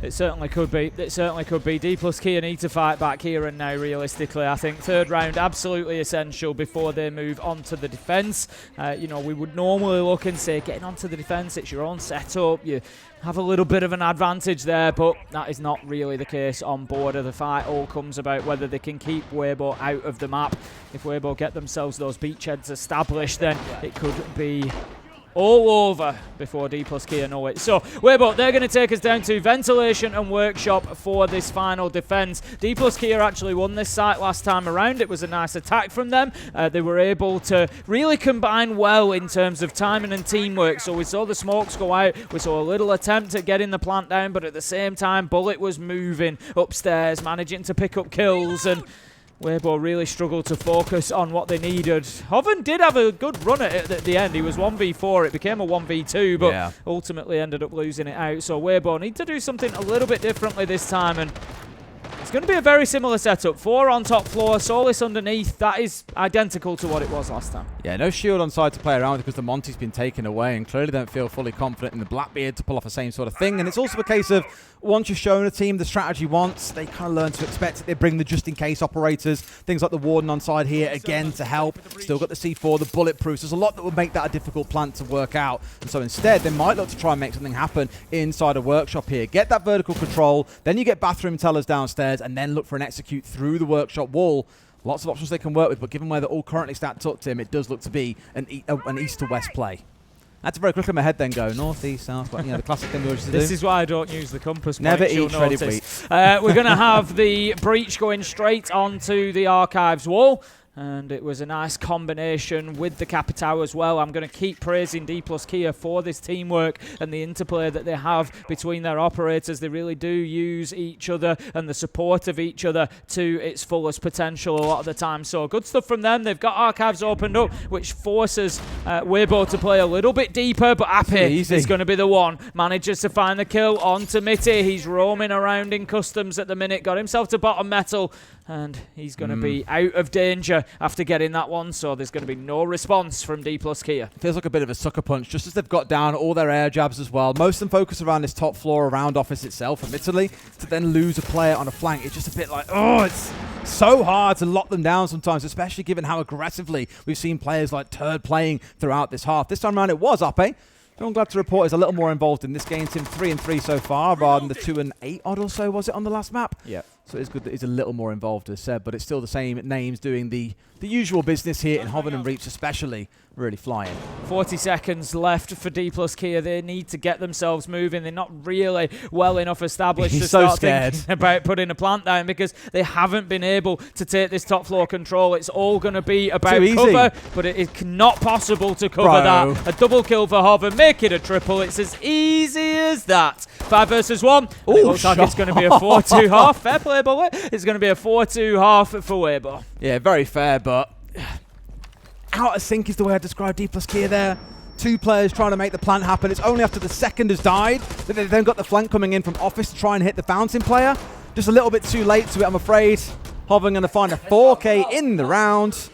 It certainly could be. It certainly could be. Dplus Kia need to fight back here and now, realistically. I think third round absolutely essential before they move on to the defence. You know, we would normally look and say, getting onto the defence, it's your own setup. You have a little bit of an advantage there, but that is not really the case on Border. The fight all comes about whether they can keep Weibo out of the map. If Weibo get themselves those beachheads established, then it could be all over before Dplus Kia know it. So Weibo, they're going to take us down to Ventilation and Workshop for this final defence. Dplus Kia actually won this site last time around. It was a nice attack from them. They were able to really combine well in terms of timing and teamwork. So we saw the smokes go out. We saw a little attempt at getting the plant down, but at the same time, Bullet was moving upstairs, managing to pick up kills, and Weibo really struggled to focus on what they needed. Hoven did have a good run at it at the end. He was 1v4. It became a 1v2, but ultimately ended up losing it out. So Weibo need to do something a little bit differently this time, and it's going to be a very similar setup. 4 on top floor, Solis underneath. That is identical to what it was last time. Yeah, no shield on side to play around with because the Monty's been taken away and clearly don't feel fully confident in the Blackbeard to pull off the same sort of thing. And it's also a case of once you've shown a team the strategy once, they kind of learn to expect it. They bring the just-in-case operators, things like the Warden on side here again to help. Still got the C4, the bulletproofs. There's a lot that would make that a difficult plan to work out. And so instead, they might look to try and make something happen inside a workshop here. Get that vertical control, then you get bathroom tellers downstairs, and then look for an execute through the workshop wall. Lots of options they can work with, but given where they're all currently stacked up, Tim, it does look to be an east to west play. That's very quick in my head then go north, east, south, but, you know, the classic thing we always do. This is why I don't use the compass point. Never eat shredded wheat. We're going to have the breach going straight onto the Archives wall. And it was a nice combination with the Capitao as well. I'm going to keep praising Dplus Kia for this teamwork and the interplay that they have between their operators. They really do use each other and the support of each other to its fullest potential a lot of the time. So good stuff from them. They've got Archives opened up, which forces Weibo to play a little bit deeper, but Ape is going to be the one. Manages to find the kill onto Mitty. He's roaming around in customs at the minute. Got himself to bottom metal, and he's going to be out of danger after getting that one, so there's going to be no response from Dplus Kia. Feels like a bit of a sucker punch, just as they've got down all their air jabs as well. Most of them focus around this top floor, around office itself, admittedly, to then lose a player on a flank. It's just a bit like, oh, it's so hard to lock them down sometimes, especially given how aggressively we've seen players like Turd playing throughout this half. This time around it was Ape. I'm glad to report is a little more involved in this game. Tim 3-3 so far, rather than the 2-8 odd or so was it on the last map. Yeah. So it's good that he's a little more involved, as said, but it's still the same names doing the usual business here in Hoven and Reach, especially really flying. 40 seconds left for Dplus Kia. They need to get themselves moving. They're not really well enough established to start thinking about putting a plant down because they haven't been able to take this top floor control. It's all going to be about cover, but it is not possible to cover that. A double kill for Hover, make it a triple. It's as easy as that. 5 versus 1. Ooh, it looks like it's going to be a 4-2 half. Fair play, Bullet. It's going to be a 4-2 half for Weibo. Yeah, very fair, but out of sync is the way I describe Dplus Kia there. 2 players trying to make the plant happen. It's only after the second has died that they've then got the flank coming in from office to try and hit the fountain player. Just a little bit too late to it, I'm afraid. Hoven going to find a 4K in the round.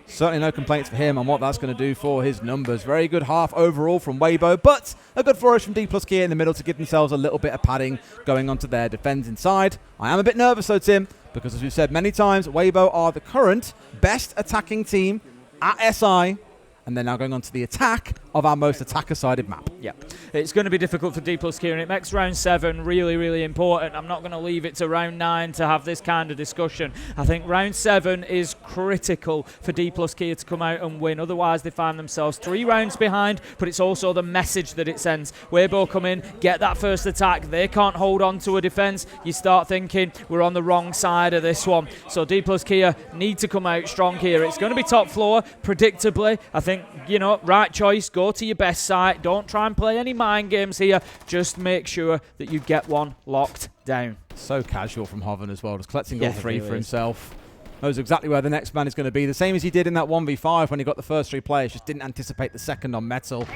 Certainly no complaints for him on what that's going to do for his numbers. Very good half overall from Weibo, but a good flourish from Dplus Kia in the middle to give themselves a little bit of padding going onto their defense inside. I am a bit nervous though, Tim, because as we've said many times, Weibo are the current best attacking team at SI, and they're now going on to the attack of our most attacker-sided map. Yeah, it's going to be difficult for Dplus Kia, and it makes round 7 really, really important. I'm not going to leave it to round 9 to have this kind of discussion. I think round 7 is critical for Dplus Kia to come out and win. Otherwise, they find themselves 3 rounds behind, but it's also the message that it sends. Weibo come in, get that first attack. They can't hold on to a defense. You start thinking, we're on the wrong side of this one. So Dplus Kia need to come out strong here. It's going to be top floor, predictably. I think, you know, right choice. Go to your best site. Don't try and play any mind games here. Just make sure that you get one locked down. So casual from Hoven as well, just collecting all 3 for himself. knows exactly where the next man is going to be. The same as he did in that 1v5 when he got the first 3 players, just didn't anticipate the second on Metal.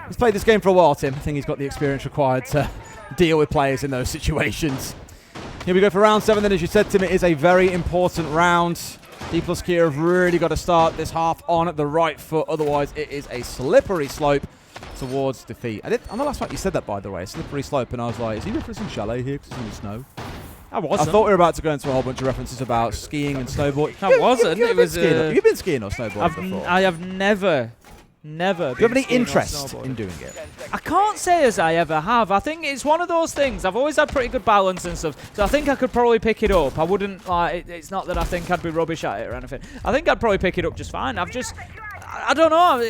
He's played this game for a while, Tim. I think he's got the experience required to deal with players in those situations. Here we go for round 7 then. As you said, Tim, it is a very important round. Dplus Kia have really got to start this half on the right foot. Otherwise, it is a slippery slope towards defeat. On the last fight, you said that, by the way, slippery slope, and I was like, is he referencing chalet here because it's in the snow? I wasn't. I thought we were about to go into a whole bunch of references about skiing and snowboarding. I wasn't. It was have you been skiing or snowboarding before? I have never. Do you have any interest in doing it? I can't say as I ever have. I think it's one of those things. I've always had pretty good balance and stuff, so I think I could probably pick it up. I wouldn't like. It's not that I think I'd be rubbish at it or anything. I think I'd probably pick it up just fine. I don't know.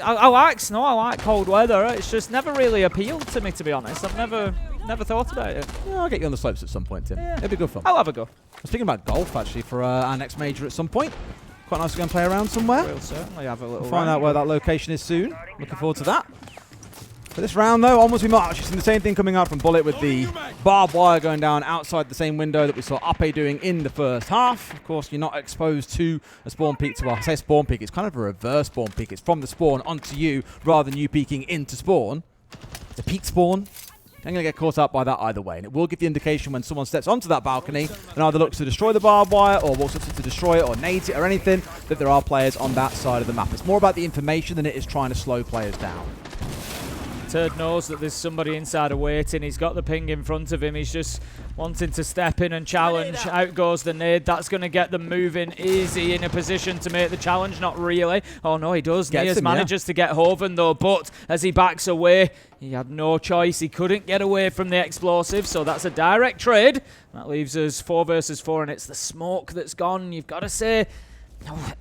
I like snow. I like cold weather. It's just never really appealed to me, to be honest. I've never thought about it. Yeah, I'll get you on the slopes at some point, Tim. Yeah. It'll be good fun. I'll have a go. I was thinking about golf actually for our next major at some point. Quite nice to go and play around somewhere. We'll certainly have a little. We'll find out where that location is soon. Looking forward to that. For this round, though, onwards we march. You've seen the same thing coming out from Bullet with the barbed wire going down outside the same window that we saw Ape doing in the first half. Of course, you're not exposed to a spawn peek. I say spawn peek. It's kind of a reverse spawn peek. It's from the spawn onto you rather than you peeking into spawn. It's a peek spawn. I'm going to get caught up by that either way. And it will give the indication when someone steps onto that balcony and either looks to destroy the barbed wire or walks up to destroy it or nades it or anything, that there are players on that side of the map. It's more about the information than it is trying to slow players down. Turd knows that there's somebody inside awaiting. He's got the ping in front of him. He's just wanting to step in and challenge. Out goes the nade. That's going to get them moving. Is he in a position to make the challenge? Not really. Oh, no, he does. Nias manages to get Hoven, though, but as he backs away, he had no choice. He couldn't get away from the explosive, so that's a direct trade. That leaves us 4 versus 4, and it's the smoke that's gone. You've got to say,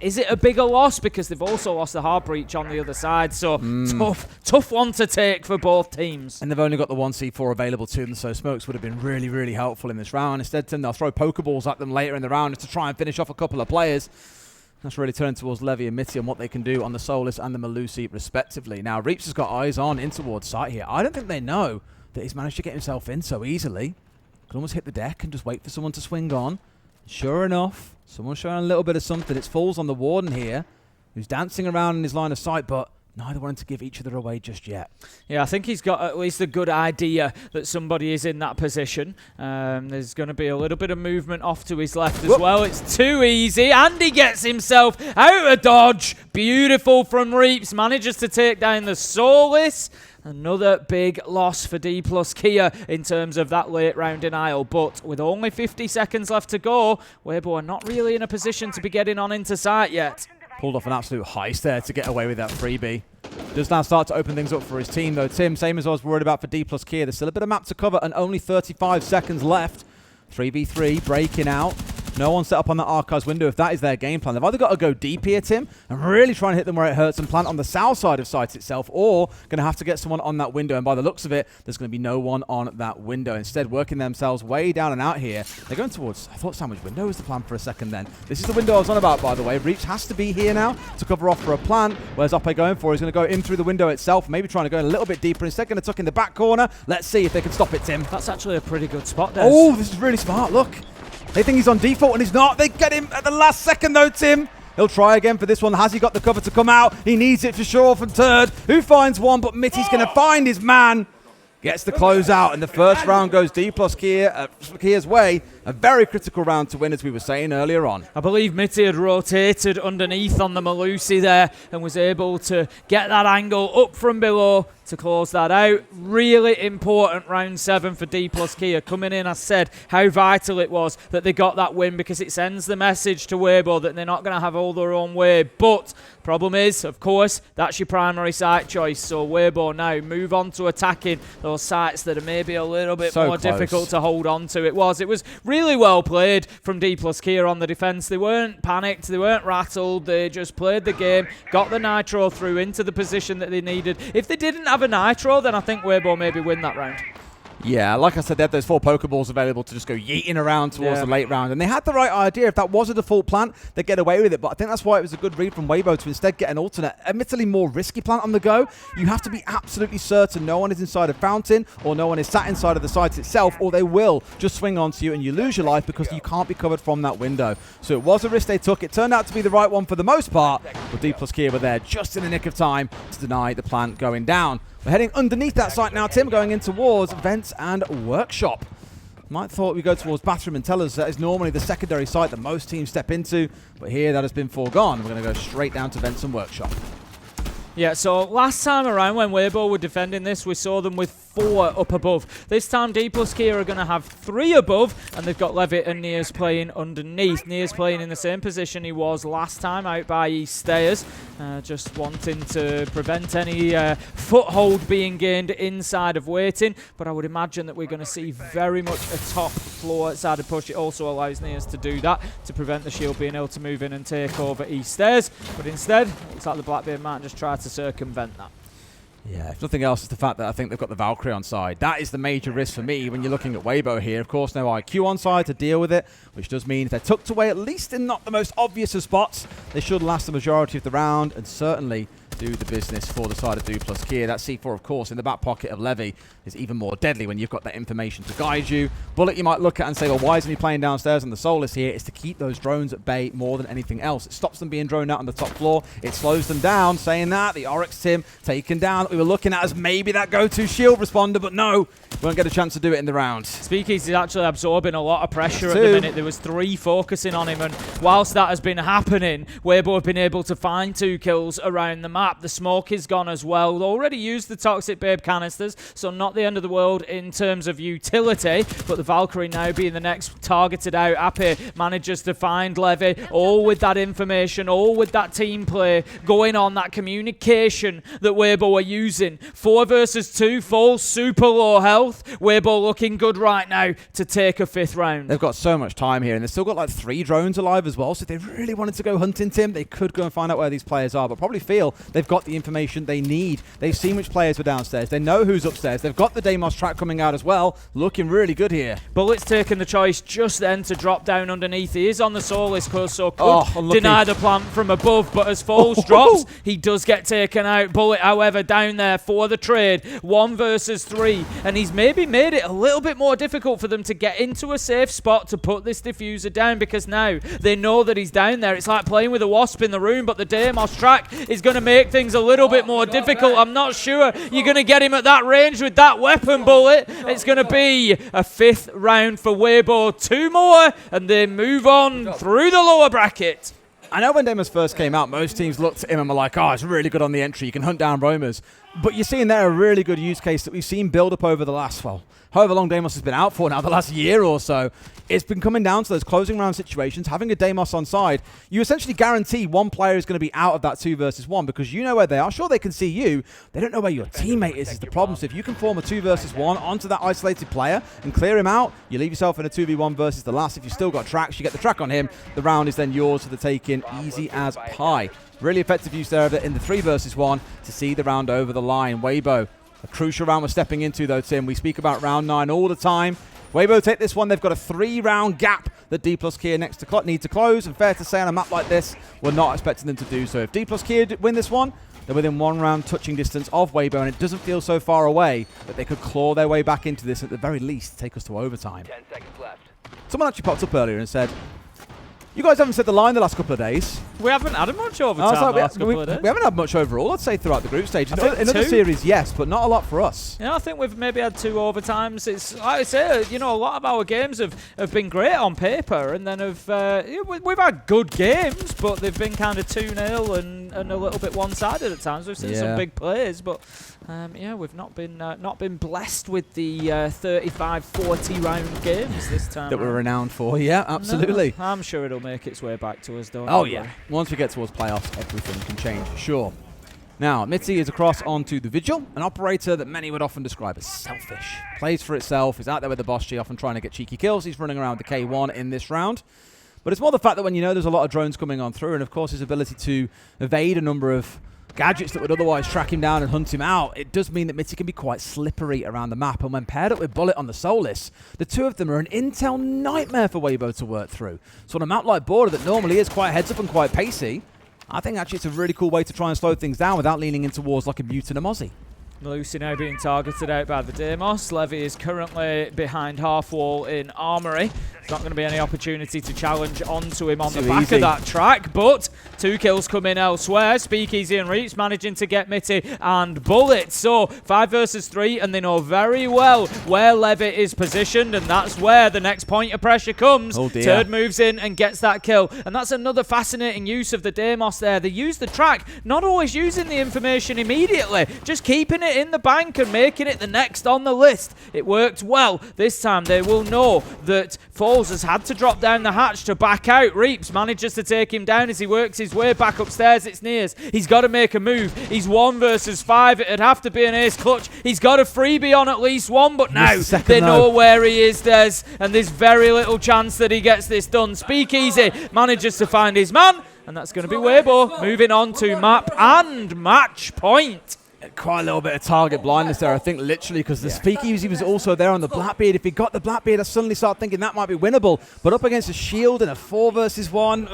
is it a bigger loss? Because they've also lost the hard breach on the other side, so tough one to take for both teams. And they've only got the 1C4 available to them, so smokes would have been really, really helpful in this round. Instead, they'll throw Pokeballs at them later in the round just to try and finish off a couple of players. That's really turning towards Levy and Mitty and what they can do on the Solus and the Malusi, respectively. Now, Reaps has got eyes on in towards site here. I don't think they know that he's managed to get himself in so easily. Could almost hit the deck and just wait for someone to swing on. Sure enough, someone's showing a little bit of something. It falls on the Warden here, who's dancing around in his line of sight, but neither wanting to give each other away just yet. Yeah, I think he's got at least a good idea that somebody is in that position. There's going to be a little bit of movement off to his left as well. It's too easy, and he gets himself out of dodge. Beautiful from Reaps. Manages to take down the Solus. Another big loss for Dplus Kia in terms of that late round denial. But with only 50 seconds left to go, Weibo are not really in a position to be getting on into sight yet. Pulled off an absolute heist there to get away with that freebie. Does now start to open things up for his team, though. Tim, same as I was worried about for Dplus Kia. There's still a bit of map to cover and only 35 seconds left. 3v3 breaking out. No one set up on that Archives window if that is their game plan. They've either got to go deep here, Tim, and really try and hit them where it hurts and plant on the south side of site itself, or going to have to get someone on that window. And by the looks of it, there's going to be no one on that window. Instead, working themselves way down and out here. They're going towards, I thought sandwich window was the plan for a second then. This is the window I was on about, by the way. Reach has to be here now to cover off for a plant. Where's Ape going for? He's going to go in through the window itself, maybe trying to go in a little bit deeper. Instead, going to tuck in the back corner. Let's see if they can stop it, Tim. That's actually a pretty good spot there. Oh, this is really smart. Look. They think he's on default and he's not. They get him at the last second though, Tim. He'll try again for this one. Has he got the cover to come out? He needs it for sure from Turd, who finds one, but Mitty's going to find his man. Gets the close out, and the first round goes Dplus Kia's way. A very critical round to win, as we were saying earlier on. I believe Mitty had rotated underneath on the Malusi there and was able to get that angle up from below to close that out. Really important round 7 for Dplus Kia. Coming in, I said how vital it was that they got that win, because it sends the message to Weibo that they're not going to have all their own way. But problem is, of course, that's your primary site choice. So Weibo now move on to attacking those sites that are maybe a little bit more difficult to hold on to. It was really well played from Dplus Kia on the defense. They weren't panicked, they weren't rattled, they just played the game, got the nitro through into the position that they needed. If they didn't have a nitro, then I think Weibo maybe win that round. Yeah, like I said, they had those 4 Pokeballs available to just go yeeting around towards the late round. And they had the right idea. If that was a default plant, they'd get away with it. But I think that's why it was a good read from Weibo to instead get an alternate, admittedly more risky plant on the go. You have to be absolutely certain no one is inside a fountain or no one is sat inside of the site itself, or they will just swing onto you and you lose your life because you can't be covered from that window. So it was a risk they took. It turned out to be the right one for the most part. But Dplus Kia were there just in the nick of time to deny the plant going down. We're heading underneath that site now, Tim, going in towards Vents and Workshop. Might thought we go towards Bathroom and Tellers. That is normally the secondary site that most teams step into, but here that has been foregone. We're going to go straight down to Vents and Workshop. Yeah, so last time around when Weibo were defending this, we saw them with 4 up above. This time Dplus Kia are going to have 3 above, and they've got Levitt and Niers playing underneath. Niers playing in the same position he was last time, out by East Stairs, just wanting to prevent any foothold being gained inside of waiting. But I would imagine that we're going to see very much a top floor sided push. It also allows Niers to do that, to prevent the Shield being able to move in and take over East Stairs. But instead, it looks like the Blackbeard might just try to circumvent that. Yeah, if nothing else, it's the fact that I think they've got the Valkyrie on side. That is the major risk for me when you're looking at Weibo here. Of course, no IQ on side to deal with it, which does mean if they're tucked away, at least in not the most obvious of spots, they should last the majority of the round and certainly do the business for the side of Dplus Kia. That C4, of course, in the back pocket of Levy is even more deadly when you've got that information to guide you. Bullet you might look at and say, well, why isn't he playing downstairs on the Solus here? It's to keep those drones at bay more than anything else. It stops them being droned out on the top floor. It slows them down. Saying that, the Oryx Tim taken down that we were looking at as maybe that go-to shield responder, but no, won't get a chance to do it in the round. Speakeasy is actually absorbing a lot of pressure at the minute. There was 3 focusing on him, and whilst that has been happening, Weibo have been able to find 2 kills around the map. The smoke is gone as well. They already used the Toxic Babe canisters, so not the end of the world in terms of utility, but the Valkyrie now being the next targeted out. Ape manages to find Levy, all with that information, all with that team play going on, that communication that Weibo are using. 4 versus 2, full super low health. Weibo looking good right now to take a 5th round. They've got so much time here, and they've still got like 3 drones alive as well, so if they really wanted to go hunting, Tim, they could go and find out where these players are, but probably feel they've got the information they need. They've seen which players were downstairs. They know who's upstairs. They've got the Deimos track coming out as well. Looking really good here. Bullet's taken the choice just then to drop down underneath. He is on the Solus course, so could deny the plant from above, but as Foles drops, he does get taken out. Bullet, however, down there for the trade. 1 versus 3, and he's maybe made it a little bit more difficult for them to get into a safe spot to put this diffuser down, because now they know that he's down there. It's like playing with a wasp in the room, but the Deimos track is going to make things a little bit more difficult. I'm not sure you're going to get him at that range with that weapon, Bullet. It's going to be a 5th round for Weibo. 2 more, and they move on through the lower bracket. I know when Deimos first came out, most teams looked at him and were like, oh, it's really good on the entry. You can hunt down roamers. But you're seeing there a really good use case that we've seen build up over the last, well, however long Deimos has been out for now, the last year or so. It's been coming down to those closing round situations. Having a Deimos on side, you essentially guarantee one player is going to be out of that 2 versus 1 because you know where they are. Sure, they can see you. They don't know where your teammate is the problem. So if you can form a 2 versus 1 onto that isolated player and clear him out, you leave yourself in a 2v1 versus the last. If you've still got tracks, you get the track on him. The round is then yours for the taking, easy as pie. Really effective use there in the 3 versus 1 to see the round over the line. Weibo, a crucial round we're stepping into though, Tim. We speak about round 9 all the time. Weibo take this one. They've got a 3-round gap that Dplus Kia need to close. And fair to say on a map like this, we're not expecting them to do so. If Dplus Kia win this one, they're within 1 round touching distance of Weibo, and it doesn't feel so far away that they could claw their way back into this, at the very least take us to overtime. 10 seconds left. Someone actually popped up earlier and said, you guys haven't said the line the last couple of days. We haven't had much overtime the last couple of days. We haven't had much overall, I'd say, throughout the group stage. In other series, yes, but not a lot for us. Yeah, I think we've maybe had 2 overtimes. It's, like I say, you know, a lot of our games have been great on paper, and then we've had good games, but they've been kind of 2-0 and a little bit one-sided at times. We've seen some big plays, but yeah, we've not been blessed with the 35-40 round games this time. That we're renowned for, yeah, absolutely. No, I'm sure it'll make its way back to us, though. Oh, yeah. Once we get towards playoffs, everything can change, for sure. Now, Mitzi is across onto the Vigil, an operator that many would often describe as selfish. Plays for itself, is out there with the boss G, often trying to get cheeky kills. He's running around the K1 in this round. But it's more the fact that when you know there's a lot of drones coming on through, and of course his ability to evade a number of gadgets that would otherwise track him down and hunt him out, it does mean that Mitty can be quite slippery around the map. And when paired up with Bullet on the Solus, the two of them are an intel nightmare for Weibo to work through. So on a map like Border that normally is quite heads up and quite pacey, I think actually it's a really cool way to try and slow things down without leaning into wars like a Mute and a Mozzie. Lucy now being targeted out by the Deimos. Levy is currently behind half wall in Armory. There's not going to be any opportunity to challenge onto him on the back of that track, but 2 kills come in elsewhere. Speakeasy and Reach managing to get Mitty and Bullet. So 5 versus 3, and they know very well where Levy is positioned, and that's where the next point of pressure comes. Oh dear. Turd moves in and gets that kill, and that's another fascinating use of the Deimos there. They use the track, not always using the information immediately, just keeping it in the bank and making it the next on the list. It worked well. This time they will know that Falls has had to drop down the hatch to back out. Reaps manages to take him down as he works his way back upstairs. It's Nears. He's got to make a move. He's 1 versus 5. It'd have to be an ace clutch. He's got a freebie on at least one, but now they know where he is, Des, and there's very little chance that he gets this done. Speakeasy manages to find his man, and that's going to be Weibo moving on to map and match point. Quite a little bit of target blindness there, I think, literally, because the Speakeasy was also there on the Blackbeard. If he got the Blackbeard, I suddenly start thinking that might be winnable. But up against a Shield in a 4 versus 1,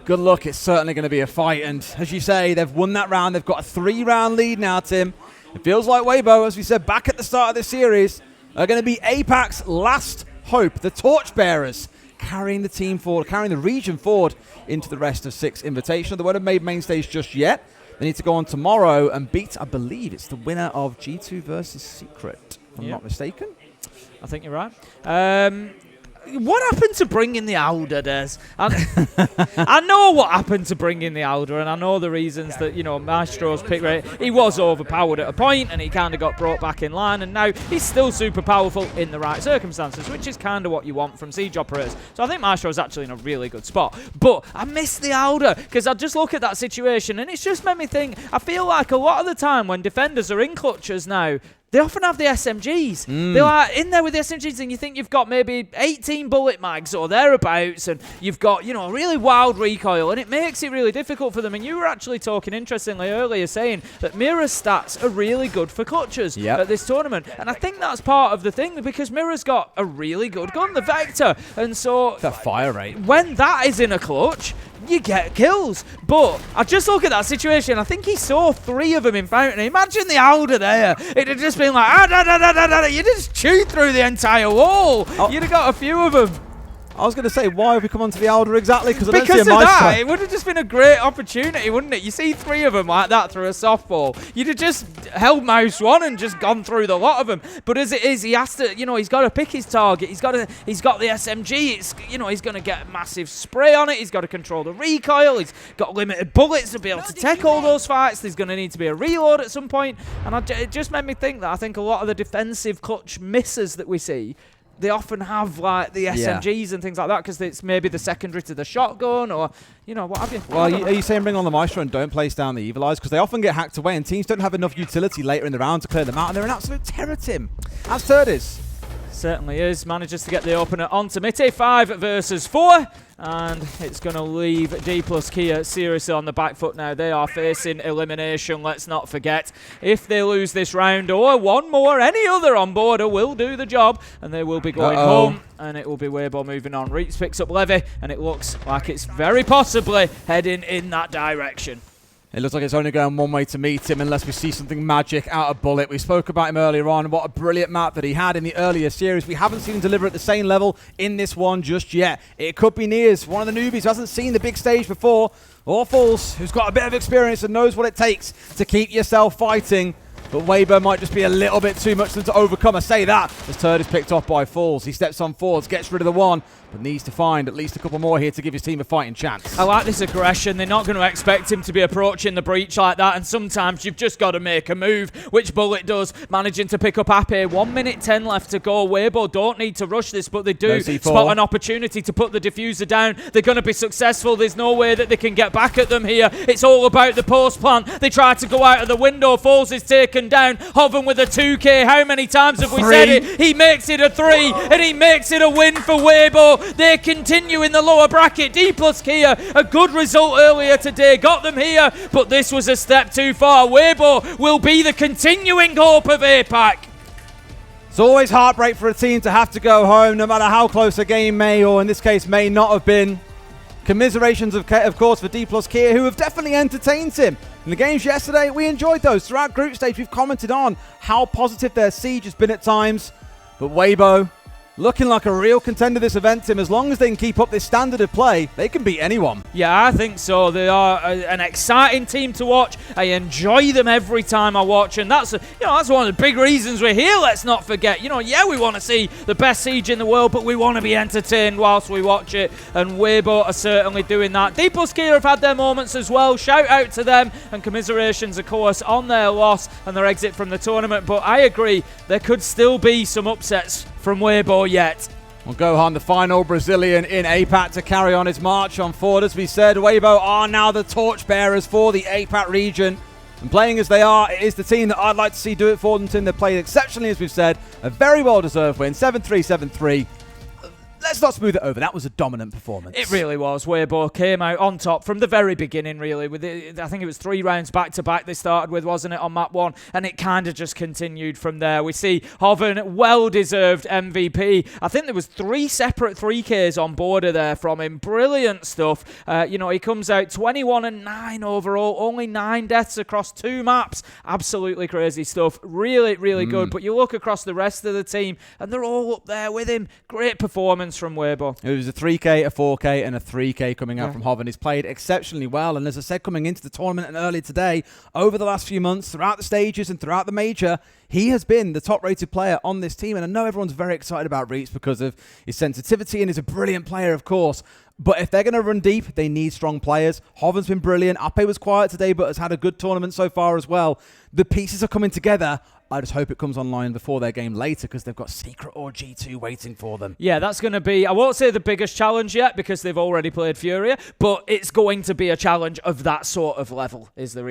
good luck. It's certainly going to be a fight. And as you say, they've won that round. They've got a 3-round lead now, Tim. It feels like Weibo, as we said back at the start of this series, are going to be APAC's last hope, the torchbearers, carrying the team forward, carrying the region forward into the rest of Six Invitational. They won't have made main stage just yet. They need to go on tomorrow and beat, I believe, it's the winner of G2 versus Secret, if I'm not mistaken. I think you're right. What happened to bringing the Alder, Des? I know what happened to bringing the Alder, and I know the reasons that, you know, Maestro's pick rate, he was overpowered at a point, and he kind of got brought back in line, and now he's still super powerful in the right circumstances, which is kind of what you want from Siege Operators. So I think Maestro's actually in a really good spot. But I miss the Alder, because I just look at that situation, and it's just made me think, I feel like a lot of the time when defenders are in clutches now, they often have the SMGs. They're like in there with the SMGs, and you think you've got maybe 18 bullet mags or thereabouts, and you've got, you know, really wild recoil, and it makes it really difficult for them. And you were actually talking interestingly earlier, saying that Mirror's stats are really good for clutches at this tournament, and I think that's part of the thing, because Mirror's got a really good gun, the Vector, and so the fire rate, when that is in a clutch, you get kills. But I just look at that situation, I think he saw 3 of them in Fountain. Imagine the Alder there. It'd have just been like, you just chewed through the entire wall. You'd have got a few of them. I was going to say, why have we come onto the Alder exactly? Because of that, it would have just been a great opportunity, wouldn't it? You see 3 of them like that through a softball. You'd have just held mouse 1 and just gone through the lot of them. But as it is, he has to, you know, he's got to pick his target. He's got the SMG. It's, you know, he's going to get a massive spray on it. He's got to control the recoil. He's got limited bullets to be able to take all those fights. There's going to need to be a reload at some point. And it just made me think that I think a lot of the defensive clutch misses that we see, they often have like the SMGs and things like that, because it's maybe the secondary to the shotgun, or, you know, what have you. Well, are you saying bring on the Maestro and don't place down the Evil Eyes? Because they often get hacked away, and teams don't have enough utility later in the round to clear them out, and they're an absolute terror, Tim. As Turd is. Certainly is. Manages to get the opener onto Mitty. 5 versus 4. And it's going to leave Dplus Kia seriously on the back foot now. They are facing elimination, let's not forget. If they lose this round or one more, any other on border will do the job, and they will be going home. And it will be Weibo moving on. Reitz picks up Levy, and it looks like it's very possibly heading in that direction. It looks like it's only going one way to meet him unless we see something magic out of Bullet. We spoke about him earlier on. What a brilliant map that he had in the earlier series. We haven't seen him deliver at the same level in this one just yet. It could be Nears, one of the newbies who hasn't seen the big stage before, or Falls, who's got a bit of experience and knows what it takes to keep yourself fighting. But Weibo might just be a little bit too much for them to overcome. I say that as Turd is picked off by Falls. He steps on forwards, gets rid of the one, but needs to find at least a couple more here to give his team a fighting chance. I like this aggression. They're not going to expect him to be approaching the breach like that, and sometimes you've just got to make a move, which Bullet does, managing to pick up Ape. 1 minute 10 left to go. Weibo don't need to rush this, but they do spot an opportunity to put the diffuser down. They're going to be successful. There's no way that they can get back at them here. It's all about the post plant. They try to go out of the window. Falls is taken broken down. Hoven with a 2K. How many times have we said it? He makes it a 3, and he makes it a win for Weibo. They continue in the lower bracket. Dplus Kia, a good result earlier today, got them here, but this was a step too far. Weibo will be the continuing hope of APAC. It's always heartbreak for a team to have to go home, no matter how close a game may, or in this case, may not have been. Commiserations, of course, for Dplus Kia, who have definitely entertained him. In the games yesterday, we enjoyed those. Throughout group stage, we've commented on how positive their siege has been at times. But Weibo, looking like a real contender this event, Tim. As long as they can keep up this standard of play, they can beat anyone. Yeah, I think so. They are an exciting team to watch. I enjoy them every time I watch, and that's that's one of the big reasons we're here. Let's not forget. Yeah, we want to see the best siege in the world, but we want to be entertained whilst we watch it, and Weibo are certainly doing that. Dplus Kia have had their moments as well. Shout out to them, and commiserations, of course, on their loss and their exit from the tournament. But I agree, there could still be some upsets from Weibo yet. Well, Gohan, the final Brazilian in APAC, to carry on his march on forward. As we said, Weibo are now the torchbearers for the APAC region. And playing as they are, it is the team that I'd like to see do it for them, Tim. They played exceptionally, as we've said. A very well-deserved win, 7-3, 7-3. Let's not smooth it over. That was a dominant performance. It really was. Weibo came out on top from the very beginning, really. With I think it was 3 rounds back-to-back they started with, wasn't it, on map 1? And it kind of just continued from there. We see Hoven, well-deserved MVP. I think there was 3 separate 3Ks on border there from him. Brilliant stuff. He comes out 21-9 overall. Only 9 deaths across 2 maps. Absolutely crazy stuff. Really, really good. But you look across the rest of the team, and they're all up there with him. Great performance from Weibo. It was a 3K, a 4K, and a 3K coming out from Hoven. He's played exceptionally well, and as I said, coming into the tournament and earlier today, over the last few months, throughout the stages and throughout the major, he has been the top-rated player on this team, and I know everyone's very excited about Reitz because of his sensitivity, and he's a brilliant player, of course. But if they're going to run deep, they need strong players. Hoven's been brilliant. Ape was quiet today, but has had a good tournament so far as well. The pieces are coming together. I just hope it comes online before their game later, because they've got Secret or G2 waiting for them. Yeah, that's going to be, I won't say the biggest challenge yet, because they've already played Furia, but it's going to be a challenge of that sort of level, is the reality.